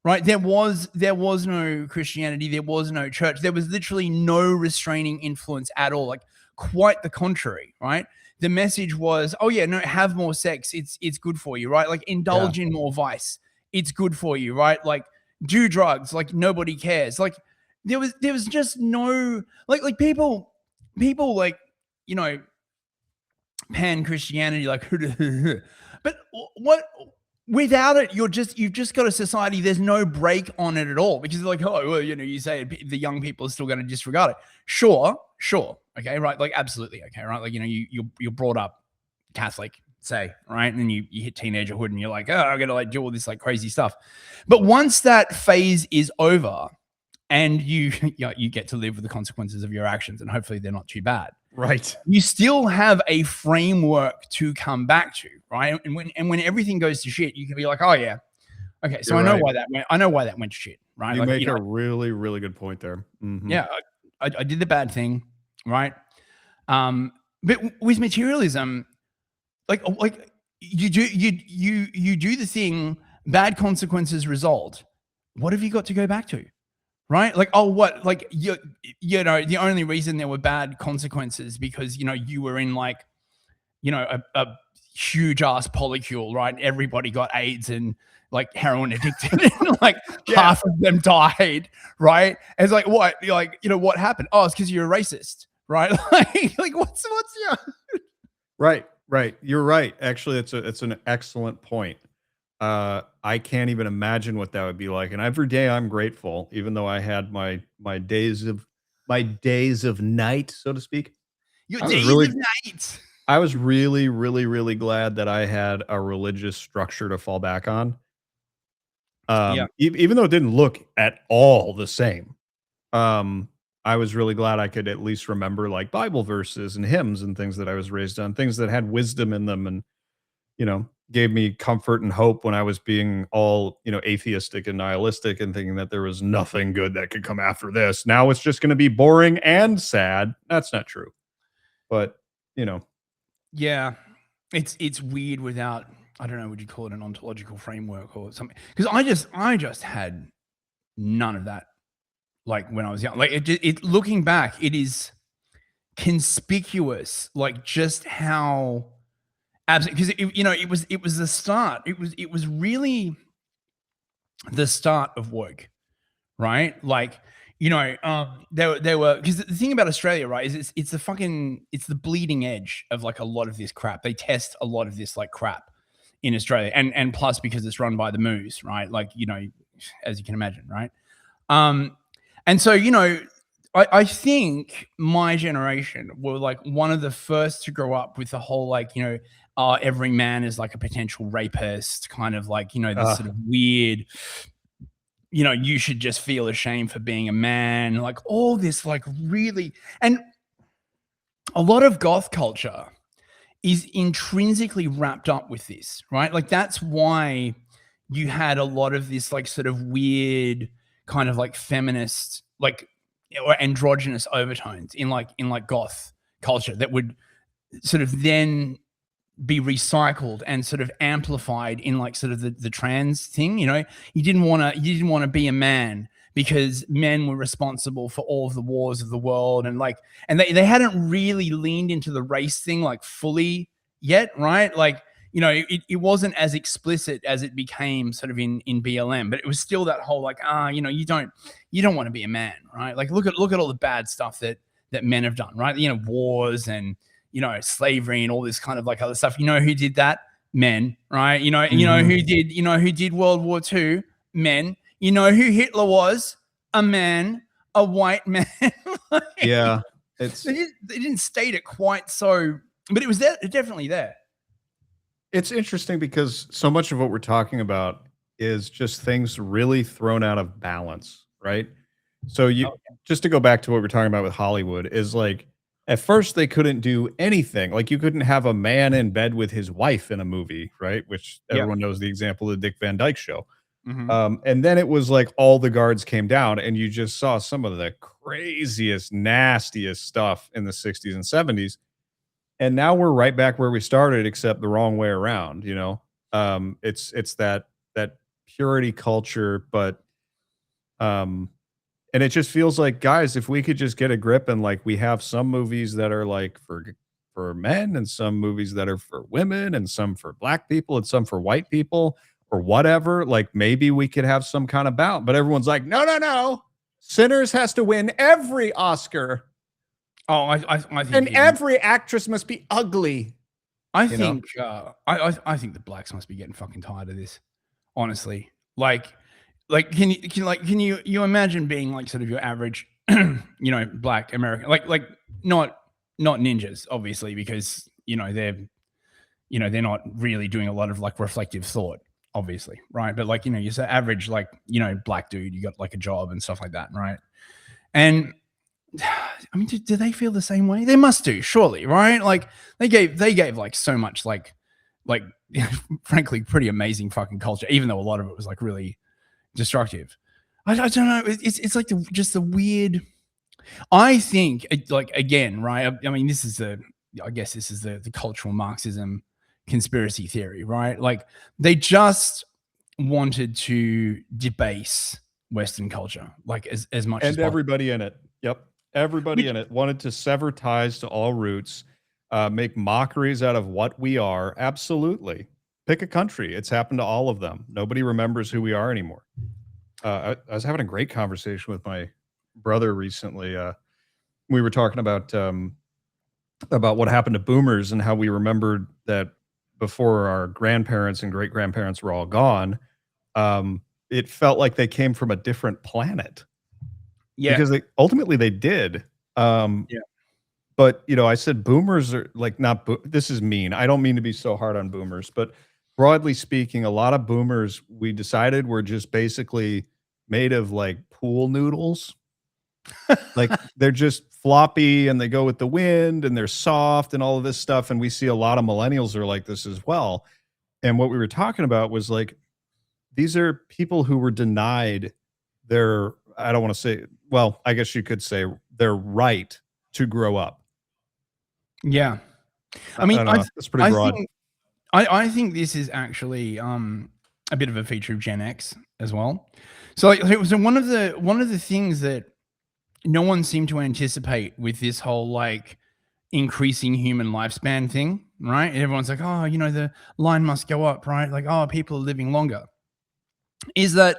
Right. There was no Christianity. There was no church. There was literally no restraining influence at all. Like quite the contrary. Right. The message was, oh yeah, no, have more sex. It's good for you. Right. Like indulge in more vice. It's good for you. Right. Like do drugs. Like nobody cares. Like there was just no like people like, pan Christianity, like, but what? Without it, you've just got a society. There's no break on it at all, because they're like, oh, well, you say the young people are still going to disregard it. Sure, okay, right, like absolutely, okay, right, like you're brought up Catholic, say, right, and then you hit teenagerhood and you're like, oh, I'm gonna like do all this like crazy stuff. But once that phase is over, and you get to live with the consequences of your actions, and hopefully they're not too bad. Right. You still have a framework to come back to, right? And when everything goes to shit, you can be like, oh yeah, okay, so I know why that went to shit, right? You make a really, really good point there. Mm-hmm. Yeah, I did the bad thing, right? But with materialism, like you do the thing, bad consequences result. What have you got to go back to? Right? Like, oh, what? Like, the only reason there were bad consequences because, you were in like, a huge ass polycule, right? Everybody got AIDS and like heroin addicted and like half of them died, right? And it's like, what? What happened? Oh, it's because you're a racist, right? like what's your... Right. You're right. Actually, it's an excellent point. I can't even imagine what that would be like. And every day I'm grateful, even though I had my days of night, so to speak. Your days of night. I was really, really, really glad that I had a religious structure to fall back on. Even though it didn't look at all the same. I was really glad I could at least remember like Bible verses and hymns and things that I was raised on, things that had wisdom in them and, gave me comfort and hope when I was being all, atheistic and nihilistic and thinking that there was nothing good that could come after this. Now it's just going to be boring and sad. That's not true. But, Yeah. It's weird without, I don't know, would you call it an ontological framework or something? Because I just had none of that. Like when I was young, like looking back, it is conspicuous, like just how Absolutely, because it was the start. It was really the start of woke, right? Like, there were, because the thing about Australia, right, is it's the bleeding edge of like a lot of this crap. They test a lot of this like crap in Australia, and plus because it's run by the Moos, right? Like, as you can imagine, right? And so, I think my generation were like one of the first to grow up with the whole like, every man is like a potential rapist, kind of like, this sort of weird, you should just feel ashamed for being a man, like all this, like really, and a lot of goth culture is intrinsically wrapped up with this, right? Like that's why you had a lot of this like sort of weird kind of like feminist, like, or androgynous overtones in like goth culture that would sort of then be recycled and sort of amplified in like sort of the trans thing. You didn't want to be a man because men were responsible for all of the wars of the world, and like, and they hadn't really leaned into the race thing like fully yet, right? Like, it wasn't as explicit as it became sort of in BLM, but it was still that whole like, you don't want to be a man, right? Like look at all the bad stuff that men have done, right? Wars and slavery and all this kind of like other stuff. Who did that? Men, right? Who did World War II? Men. Who Hitler was? A man, a white man. Like, Yeah, they didn't state it quite so, but it was there, definitely there. it's interesting because so much of what we're talking about is just things really thrown out of balance, right? So just to go back to what we're talking about with Hollywood is like, at first they couldn't do anything. Like you couldn't have a man in bed with his wife in a movie, right? Which everyone knows the example of the Dick Van Dyke Show. Mm-hmm. And then it was like all the guards came down and you just saw some of the craziest, nastiest stuff in the 60s and 70s. And now we're right back where we started, except the wrong way around, it's that purity culture, but and it just feels like, guys, if we could just get a grip and like we have some movies that are like for men and some movies that are for women and some for black people and some for white people or whatever, like maybe we could have some kind of balance. But everyone's like, no. Sinners has to win every Oscar. Oh, I think, and every actress must be ugly. I think the blacks must be getting fucking tired of this, honestly. Like can you imagine being like sort of your average black American, like not ninjas, obviously, because they're not really doing a lot of like reflective thought, obviously, right? But like you're so average, like black dude, you got like a job and stuff like that, right? And I mean, do they feel the same way? They must do, surely, right? Like they gave like so much like frankly pretty amazing fucking culture, even though a lot of it was like really destructive. I don't know. It's like just the weird. I think like, again, right? I mean, I guess this is the cultural Marxism conspiracy theory, right? Like they just wanted to debase Western culture, like as much as possible. Everybody in it. Yep. Everybody in it wanted to sever ties to all roots, make mockeries out of what we are. Absolutely. Pick a country. It's happened to all of them. Nobody remembers who we are anymore. I was having a great conversation with my brother recently. We were talking about what happened to boomers and how we remembered that before our grandparents and great grandparents were all gone, it felt like they came from a different planet. Yeah, because ultimately they did. But I said boomers are like this is mean. I don't mean to be so hard on boomers, but broadly speaking, a lot of boomers we decided were just basically made of like pool noodles. Like they're just floppy and they go with the wind and they're soft and all of this stuff. And we see a lot of millennials are like this as well. And what we were talking about was like, these are people who were denied their, I don't want to say, well, I guess you could say their right to grow up. Yeah. I mean, that's pretty broad. I think this is actually a bit of a feature of Gen X as well. So it was one of the things that no one seemed to anticipate with this whole like increasing human lifespan thing, right? Everyone's like, oh, the line must go up, right? Like, oh, people are living longer. Is that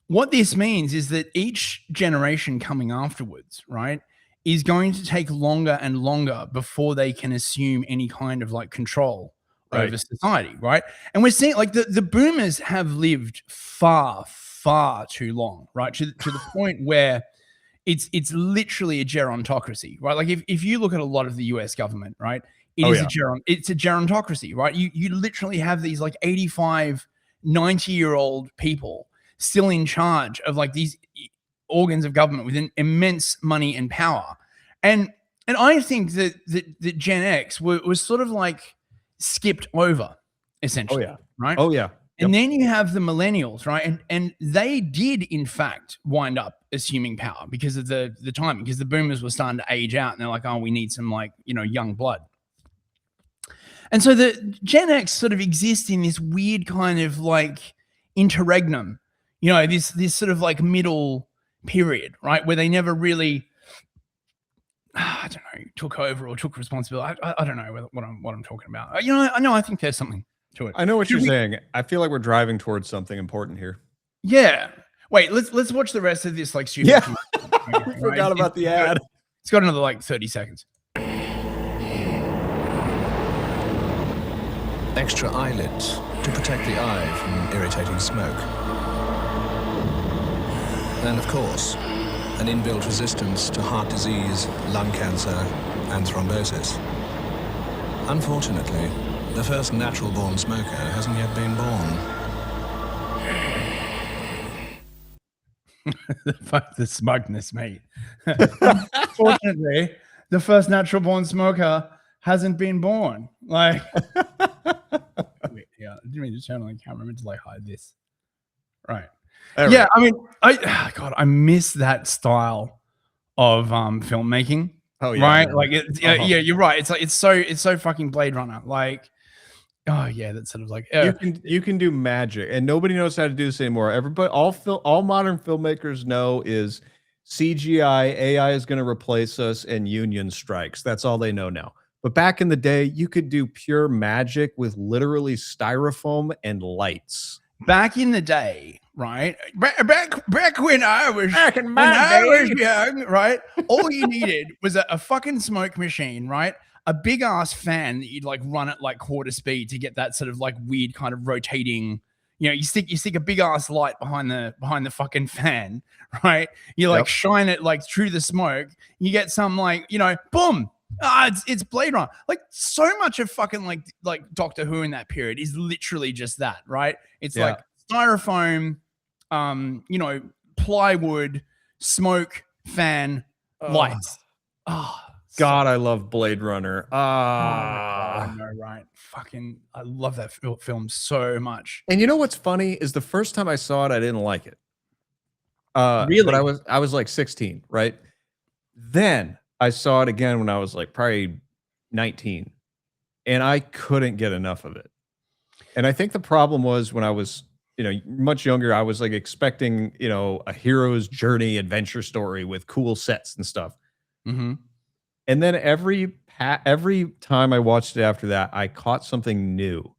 what this means is that each generation coming afterwards, right, is going to take longer and longer before they can assume any kind of like control over society, right? And we're seeing like the boomers have lived far, far too long, right? To the point where it's literally a gerontocracy, right? Like if you look at a lot of the US government, right, it's a gerontocracy, right? You literally have these like 85, 90-year-old people still in charge of like these organs of government with immense money and power. And I think that Gen X was sort of like skipped over, essentially. Right? Oh yeah. And then you have the millennials, right? And they did, in fact, wind up assuming power because of the timing, because the boomers were starting to age out and they're like, oh, we need some like, young blood. And so the Gen X sort of exists in this weird kind of like interregnum, this sort of like middle period, right? Where they never really, I don't know, took over or took responsibility. I don't know what I'm talking about. I think there's something to it. I know what you're saying. I feel like we're driving towards something important here. Yeah. Wait, let's watch the rest of this like stupid. Yeah. I forgot about the ad. It's got another like 30 seconds. Extra eyelid to protect the eye from irritating smoke. And of course, an inbuilt resistance to heart disease, lung cancer, and thrombosis. Unfortunately, the first natural-born smoker hasn't yet been born. The smugness, mate. Fortunately, the first natural-born smoker hasn't been born. Like, wait, yeah, I didn't mean to turn on the camera. I meant to like hide this. Right. Yeah, I mean, I miss that style of filmmaking. Oh yeah, right. Like, yeah, you're right. It's like it's so fucking Blade Runner. Like, oh yeah, that's sort of like you can do magic, and nobody knows how to do this anymore. Everybody, all modern filmmakers know is CGI. AI is going to replace us, and union strikes. That's all they know now. But back in the day, you could do pure magic with literally styrofoam and lights. Back in the day, right? Back when I was young, right? All you needed was a fucking smoke machine, right? A big ass fan that you'd like run at like quarter speed to get that sort of like weird kind of rotating. You stick a big ass light behind the fucking fan, right? You like shine it like through the smoke. You get some like boom. It's Blade Runner. Like so much of fucking like Doctor Who in that period is literally just that, right? It's like styrofoam, plywood, smoke, fan, lights. God, I love Blade Runner. I know, right? Fucking, I love that film so much. And you know what's funny is the first time I saw it, I didn't like it. Really? But I was like 16, right? Then I saw it again when I was like probably 19, and I couldn't get enough of it. And I think the problem was when I was, much younger, I was like expecting, a hero's journey adventure story with cool sets and stuff. Mm-hmm. And then every time I watched it after that, I caught something new.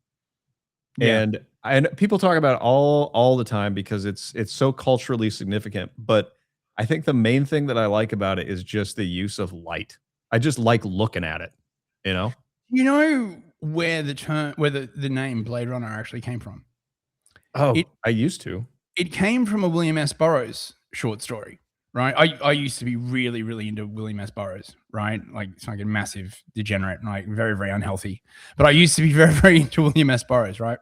Yeah. And people talk about it all the time because it's so culturally significant. But I think the main thing that I like about it is just the use of light. I just like looking at it, You know where the name Blade Runner actually came from? Oh, I used to. It came from a William S. Burroughs short story, right? I used to be really, really into William S. Burroughs, right? Like it's like a massive degenerate and like very, very unhealthy. But I used to be very, very into William S. Burroughs, right?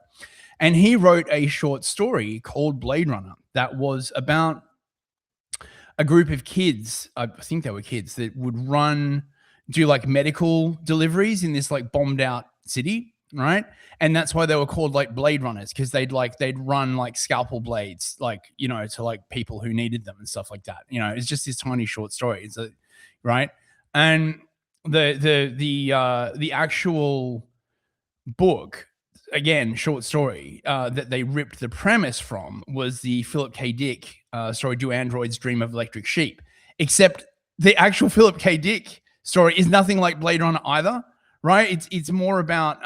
And he wrote a short story called Blade Runner that was about a group of kids, I think they were kids, that would do like medical deliveries in this like bombed out city, right? And that's why they were called like Blade Runners, because they'd run like scalpel blades, like, to like people who needed them and stuff like that. It's just this tiny short story. Right. And the actual book, again, short story, that they ripped the premise from was the Philip K. Dick story, Do Androids Dream of Electric Sheep? Except the actual Philip K. Dick story is nothing like Blade Runner either, right? It's more about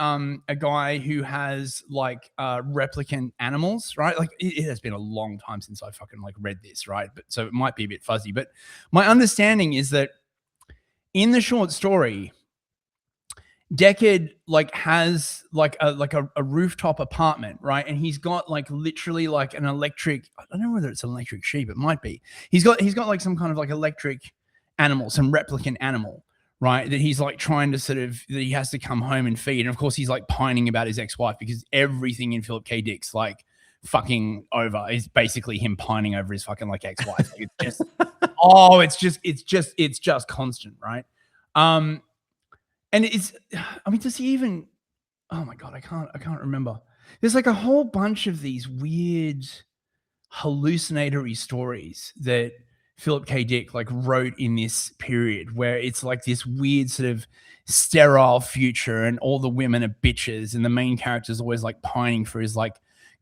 a guy who has like replicant animals, right? Like it has been a long time since I fucking like read this, right? But so it might be a bit fuzzy, but my understanding is that in the short story, Deckard like has like a rooftop apartment, right? And he's got like literally like an electric, I don't know whether it's an electric sheep, it might be. He's got like some kind of like electric animal, some replicant animal, right? That he's like trying to sort of, that he has to come home and feed. And of course he's like pining about his ex-wife because everything in Philip K. Dick's like fucking over is basically him pining over his fucking like ex-wife. Like, it's just, it's just constant, right? And it's, I mean, does he even, oh my God, I can't remember. There's like a whole bunch of these weird hallucinatory stories that Philip K. Dick like wrote in this period where it's like this weird sort of sterile future and all the women are bitches and the main character is always like pining for his like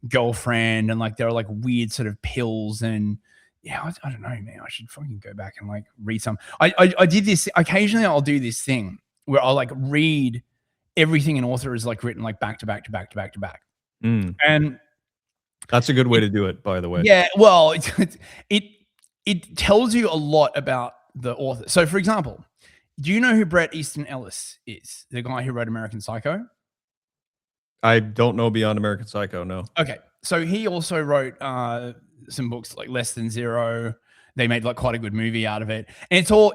girlfriend and like there are like weird sort of pills and yeah, I don't know, man. I should fucking go back and like read some. I did this, occasionally I'll do this thing where I'll like read everything an author has like written like back to back to back to back to back. And that's a good way to do it, by the way. Yeah, well, it tells you a lot about the author. So for example, do you know who Bret Easton Ellis is? The guy who wrote American Psycho? I don't know Beyond American Psycho, no. Okay. So he also wrote some books like Less Than Zero. They made like quite a good movie out of it. And it's all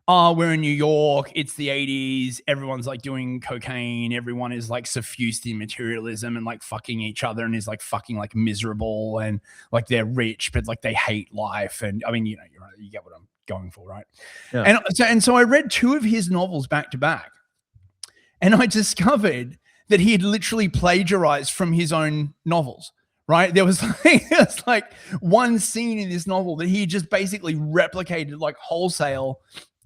we're in New York, it's the 80s, everyone's like doing cocaine, everyone is like suffused in materialism and like fucking each other and is like fucking like miserable and like they're rich, but like they hate life. And I mean, you know, you get what I'm going for, right? Yeah. And so I read 2 of his novels back to back and I discovered that he had literally plagiarized from his own novels. Right. There was like one scene in this novel that he just basically replicated like wholesale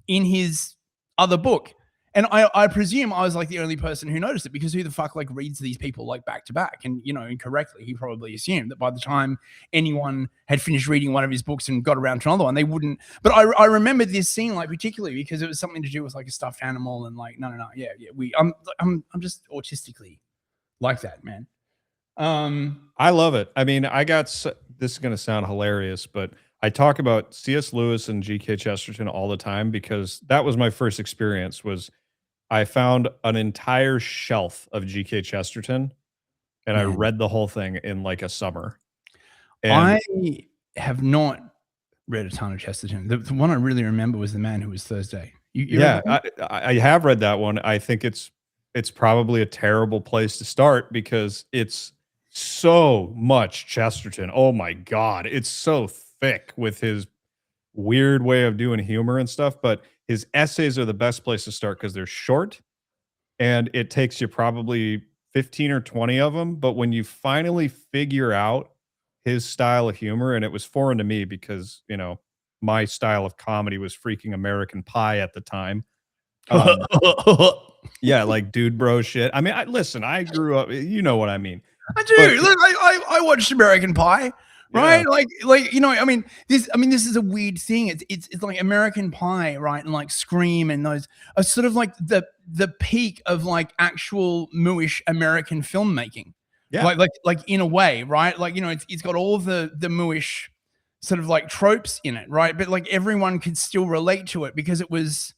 in his other book. And I presume I was like the only person who noticed it because who the fuck like reads these people like back to back? And, you know, incorrectly, he probably assumed that by the time anyone had finished reading one of his books and got around to another one, they wouldn't. But I remembered this scene like particularly because it was something to do with like a stuffed animal and like, no. Yeah. I'm just autistically like that, man. I love it. I mean, this is going to sound hilarious, but I talk about C.S. Lewis and G.K. Chesterton all the time because that was my first experience. Was I found an entire shelf of G.K. Chesterton, and I read the whole thing in like a summer. And I have not read a ton of Chesterton. The one I really remember was The Man Who Was Thursday. I have read that one. I think it's probably a terrible place to start because it's so much Chesterton. Oh my God, it's so thick with his weird way of doing humor and stuff, but his essays are the best place to start because they're short and it takes you probably 15 or 20 of them. But when you finally figure out his style of humor, and it was foreign to me because, you know, my style of comedy was freaking American Pie at the time. Yeah, like dude bro shit. I mean, I grew up, you know what I mean. I do. Look, I watched American Pie. Right, yeah. like you know, I mean, this is a weird thing. It's like American Pie, right, and like Scream, and those are sort of like the peak of like actual mooish American filmmaking. Yeah, like in a way, right? Like, you know, it's got all the mooish sort of like tropes in it, right? But like everyone could still relate to it because it was,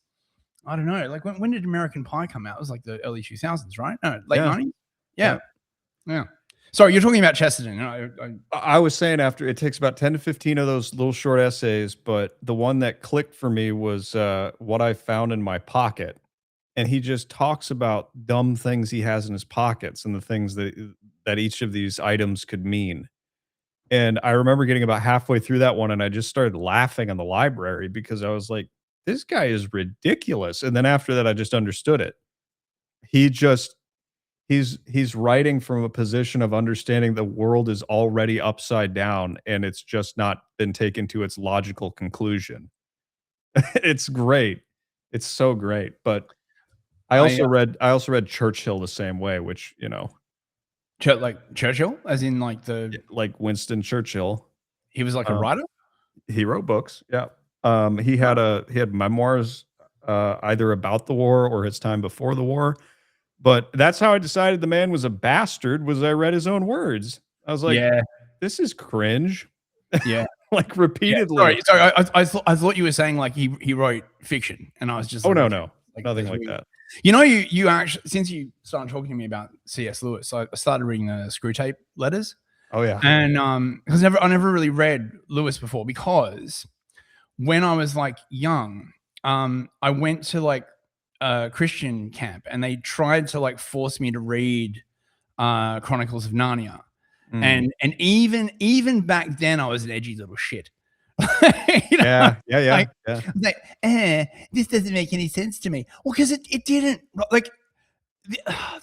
I don't know, like when did American Pie come out? It was like the early 2000s, right? No, late 90s. Yeah. Sorry, you're talking about Chesterton. I was saying after it takes about 10 to 15 of those little short essays, but the one that clicked for me was What I Found in My Pocket. And he just talks about dumb things he has in his pockets and the things that each of these items could mean. And I remember getting about halfway through that one and I just started laughing in the library because I was like, this guy is ridiculous. And then after that, I just understood it. He's writing from a position of understanding the world is already upside down and it's just not been taken to its logical conclusion. It's great. It's so great. But I also read Churchill the same way, which, you know, like Churchill, as in like like Winston Churchill. He was like a writer. He wrote books. Yeah. He had memoirs either about the war or his time before the war. But that's how I decided the man was a bastard, was I read his own words. I was like, Yeah, this is cringe. yeah. Like Yeah, repeatedly. sorry. I thought you were saying like he wrote fiction, and I was just Oh, like, no. like, Nothing that's like weird. that. You know, you actually, since you started talking to me about C.S. Lewis, I started reading the Screw Tape letters, Oh, yeah. and because I never really read Lewis before, because when I was like young, I went to like a Christian camp, and they tried to like force me to read Chronicles of Narnia. Mm. And even back then, I was an edgy little shit. You know, Yeah. like, this doesn't make any sense to me. Well, because it didn't. Like,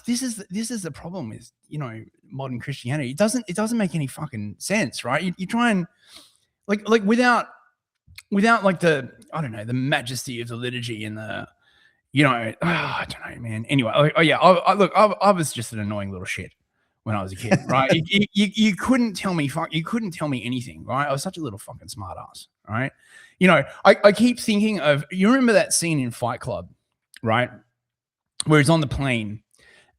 this is the problem with, you know, modern Christianity. It doesn't make any fucking sense, right? You try and like without like the, I don't know, the majesty of the liturgy and the, you know, I don't know, man. Anyway, I was just an annoying little shit when I was a kid, right? You couldn't tell me anything, right? I was such a little fucking smart ass, right? You know, I keep thinking of, you remember that scene in Fight Club, right? Where he's on the plane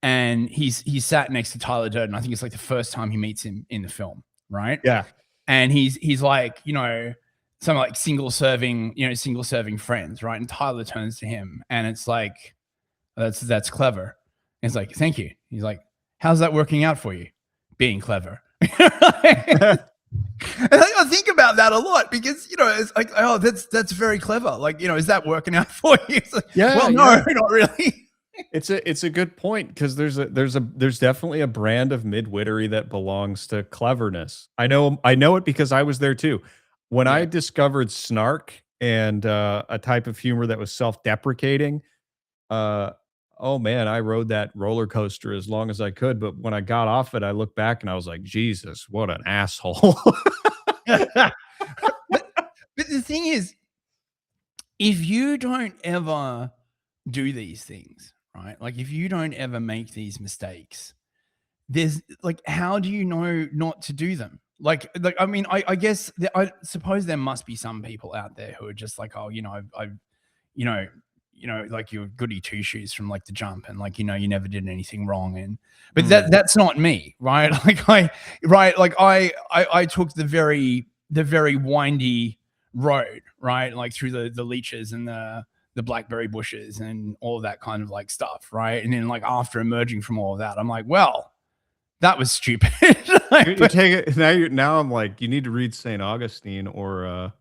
and he's sat next to Tyler Durden. I think it's like the first time he meets him in the film, right? Yeah. And he's like, you know, some like single serving friends, right? And Tyler turns to him and it's like, that's clever. And it's like, thank you. He's like, how's that working out for you? Being clever. And I think about that a lot, because, you know, it's like, oh, that's very clever. Like, you know, is that working out for you? It's like, Yeah, well, no, not really. It's a good point, because there's definitely a brand of midwittery that belongs to cleverness. I know it because I was there too. When I discovered snark and a type of humor that was self-deprecating, oh man, I rode that roller coaster as long as I could. But when I got off it, I looked back and I was like, Jesus, what an asshole. but the thing is, if you don't ever do these things, right? Like, if you don't ever make these mistakes, there's like, how do you know not to do them? Like I mean, I guess I suppose there must be some people out there who are just like, oh, you know, I've you know, like, you're goody two shoes from like the jump, and like, you know, you never did anything wrong. And but that's not me, right? Like I took the very windy road, right? Like through the leeches and the blackberry bushes and all of that kind of like stuff, right? And then like after emerging from all of that, I'm like, well, that was stupid. You take it now. I'm like, you need to read St. Augustine, or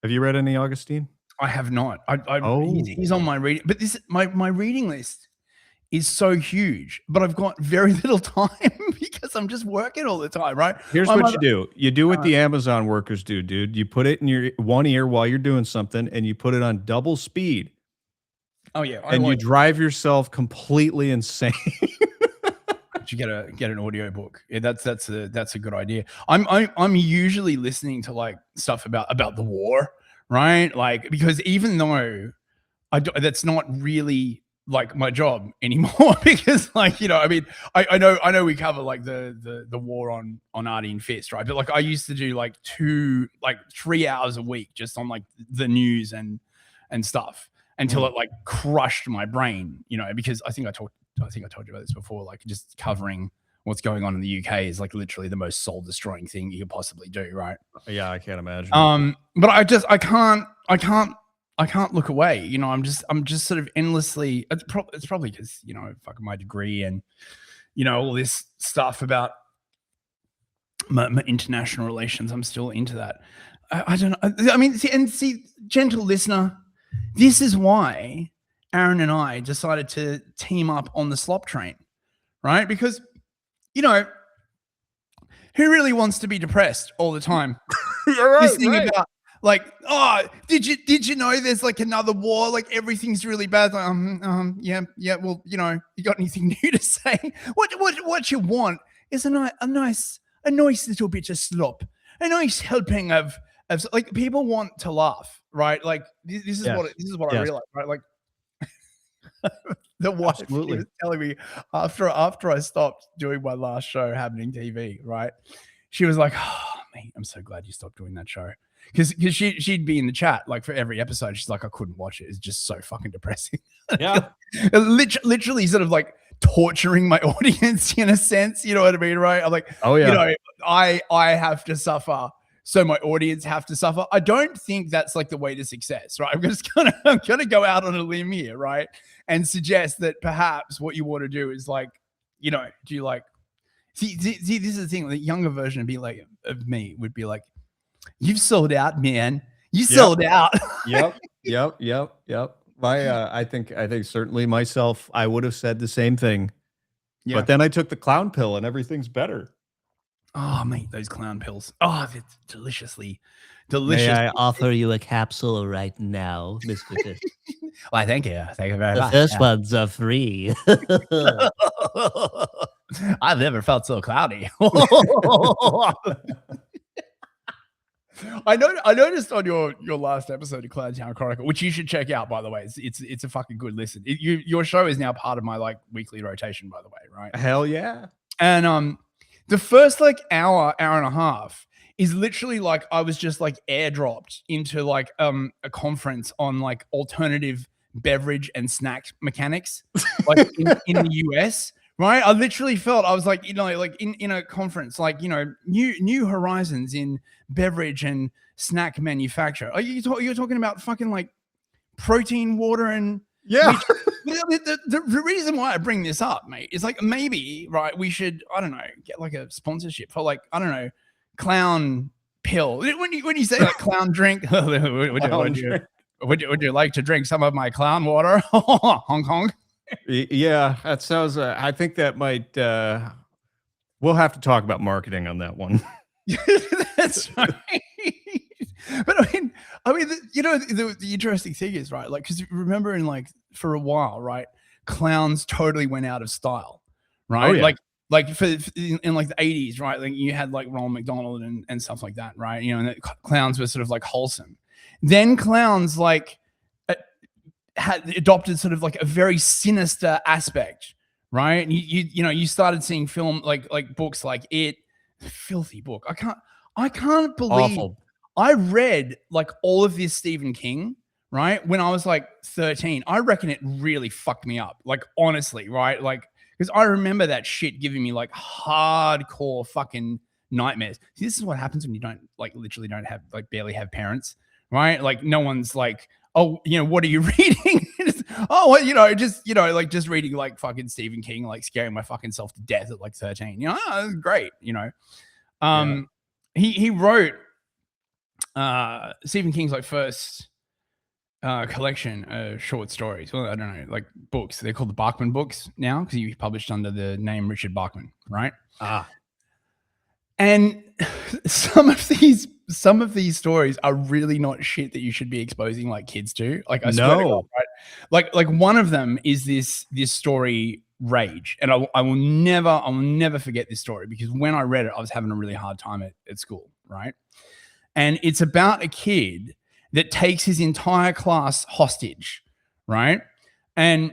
have you read any Augustine? I have not. Oh. He's on my reading, but this my reading list is so huge, but I've got very little time because I'm just working all the time, right? Here's My what mother- you do. You do what the Amazon workers do, dude. You put it in your one ear while you're doing something, and you put it on double speed, Oh yeah, and you drive yourself completely insane. you get an audio book. Yeah, that's a good idea. I'm usually listening to like stuff about the war, right? Like, because even though that's not really like my job anymore, because like, you know, I mean, I know we cover like the war on Artie and Fist, right? But like, I used to do like 3 hours a week just on like the news and stuff, until it like crushed my brain, you know, because I think I told you about this before. Like, just covering what's going on in the UK is like literally the most soul destroying thing you could possibly do, right? Yeah, I can't imagine. But I can't look away. You know, I'm just sort of endlessly. It's probably because, you know, fucking my degree and, you know, all this stuff about my international relations. I'm still into that. I don't know. I mean, see, gentle listener, this is why Aaron and I decided to team up on the slop train, right? Because, you know, who really wants to be depressed all the time? You're right. This thing about like, oh, did you know there's like another war? Like, everything's really bad. Like, yeah. Well, you know, you got anything new to say? What you want is a nice little bit of slop, a nice helping of like, people want to laugh, right? Like, this is what I realized, right? Like, the wife was telling me after I stopped doing my last show, Happening TV, right? She was like, oh, mate, I'm so glad you stopped doing that show. because she'd be in the chat like for every episode. She's like, I couldn't watch it. It's just so fucking depressing. Yeah. Literally sort of like torturing my audience in a sense. You know what I mean, right? I'm like, Oh yeah. you know, I have to suffer, so my audience have to suffer. I don't think that's like the way to success, right? I'm gonna go out on a limb here, right, and suggest that perhaps what you want to do is like, you know, do you like see this is the thing. The younger version of me would be like, you've sold out, man. You sold out. Yep. My I think certainly myself, I would have said the same thing. Yeah. But then I took the clown pill and everything's better. Oh, mate, those clown pills. Oh, they're deliciously delicious. May I offer you a capsule right now, Mr. Fish? Why, thank you. Thank you very The much. first ones are free. I've never felt so cloudy. I noticed on your last episode of Clown Town Chronicle, which you should check out, by the way. It's a fucking good listen. Your show is now part of my like weekly rotation, by the way, right? Hell yeah. And the first like hour and a half is literally like I was just like airdropped into like a conference on like alternative beverage and snack mechanics, like in the US. Right, I literally felt I was like, you know, like in a conference, like, you know, new horizons in beverage and snack manufacture. Are you're talking about fucking like protein water and Yeah. the reason why I bring this up, mate, is like maybe right we should, I don't know, get like a sponsorship for like, I don't know, clown pill. When you say like clown drink, would you like to drink some of my clown water? Hong Kong. Yeah, that sounds. I think that might. We'll have to talk about marketing on that one. That's right. But I mean, you know, the interesting thing is right, like, because remember in like for a while, right, clowns totally went out of style, right? Oh, yeah. Like in like the 80s, right? Like you had like Ronald McDonald and stuff like that, right? You know, and clowns were sort of like wholesome. Then clowns like had adopted sort of like a very sinister aspect, right? And you know, you started seeing film like books like It, filthy book. I can't believe Awful. I read like all of this Stephen King, right? When I was like 13. I reckon it really fucked me up. Like honestly, right? Like because I remember that shit giving me like hardcore fucking nightmares. See, this is what happens when you don't like literally don't have like barely have parents, right? Like no one's like, oh, you know, what are you reading? Oh, well, you know, like just reading like fucking Stephen King, like scaring my fucking self to death at like 13. You know, that's great. You know, he wrote Stephen King's like first collection of short stories. Well, I don't know, like books. They're called the Bachman books now because he published under the name Richard Bachman, right? And some of these stories are really not shit that you should be exposing like kids to. Like I swear to God, right? Like one of them is this story Rage, and I will never forget this story because when I read it, I was having a really hard time at school, right? And it's about a kid that takes his entire class hostage, right? And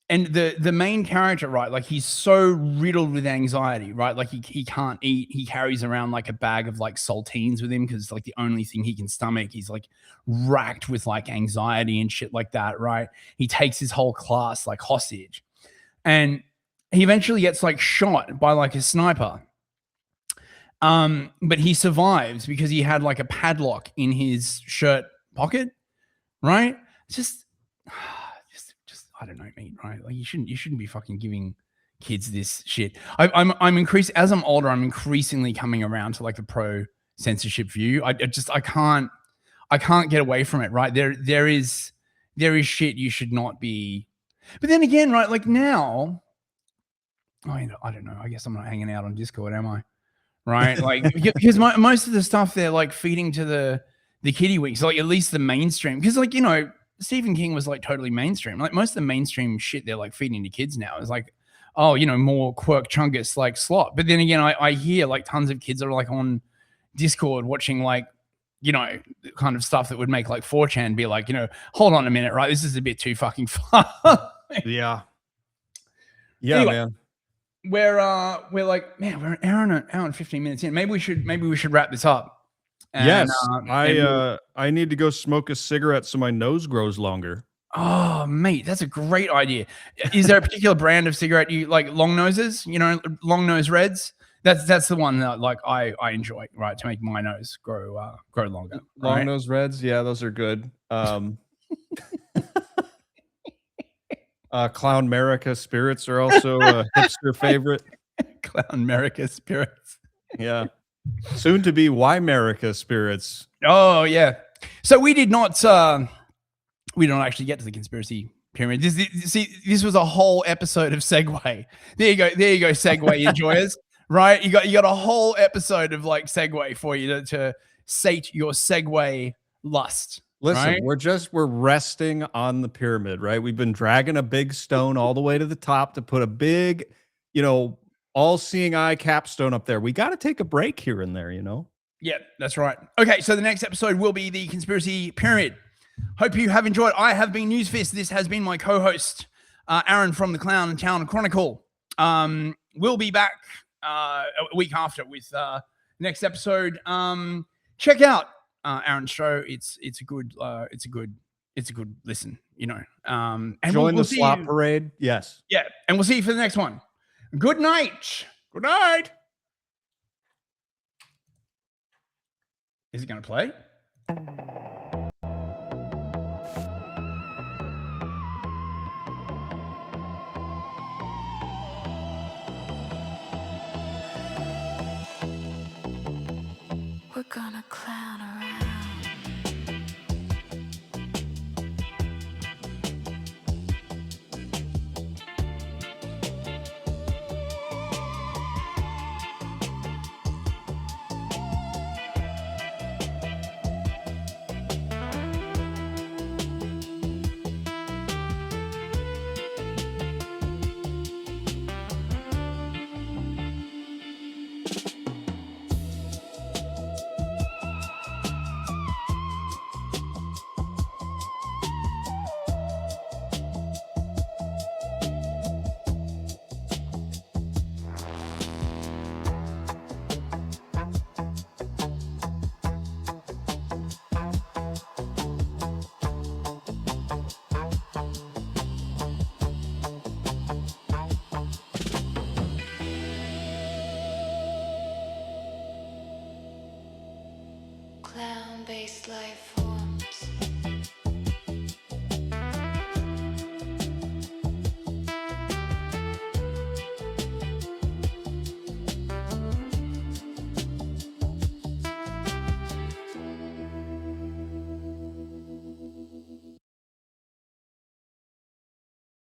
the main character, right, like he's so riddled with anxiety, right? Like he can't eat. He carries around like a bag of like saltines with him because it's like the only thing he can stomach. He's like racked with like anxiety and shit like that, right? He takes his whole class like hostage. And he eventually gets like shot by like a sniper. But he survives because he had like a padlock in his shirt pocket, right? Just I don't know, mate, right? Like you shouldn't be fucking giving kids this shit. I'm increasing as I'm older. I'm increasingly coming around to like the pro censorship view. I can't get away from it, right? There is shit you should not be. But then again, right? Like now, I don't know. I guess I'm not hanging out on Discord, am I? Right? Like because most of the stuff they're like feeding to the kiddie wings, like at least the mainstream. Because like, you know, Stephen King was like totally mainstream. Like most of the mainstream shit they're like feeding to kids now is like, oh, you know, more quirk chungus like slot. But then again, I hear like tons of kids are like on Discord watching like, you know, kind of stuff that would make like 4chan be like, you know, hold on a minute, right? This is a bit too fucking far. Yeah, Anyway, man. We're like, man, we're an hour and 15 minutes in. Maybe we should wrap this up. And, Yes, and I need to go smoke a cigarette so my nose grows longer. oh, mate, that's a great idea. Is there a particular brand of cigarette you like? Long noses, long nose reds. That's the one that like I enjoy, right? To make my nose grow longer. Long Right? nose reds, yeah, those are good. Clown America spirits are also a hipster favorite. Clown America spirits. Yeah, soon to be Why-Merica spirits. Oh yeah. So we did not actually get to the conspiracy pyramid. This was a whole episode of Segue. There you go, Segue enjoyers. Right? You got a whole episode of like Segue for you to sate your Segue lust. Listen, right? we're resting on the pyramid, right? We've been dragging a big stone all the way to the top to put a big, all-seeing eye capstone up there. We got to take a break here and there, Yeah, that's right. Okay, so the next episode will be the conspiracy pyramid. Hope you have enjoyed. I have been Newsfist. This has been my co-host, Aaron from the Clown Town Chronicle. We'll be back a week after with next episode. Check out Aaron's show. It's a good listen. And join we'll the slot parade. Yes. Yeah, and we'll see you for the next one. Good night. Good night. Is it going to play? We're gonna clown around. Clown-based life forms.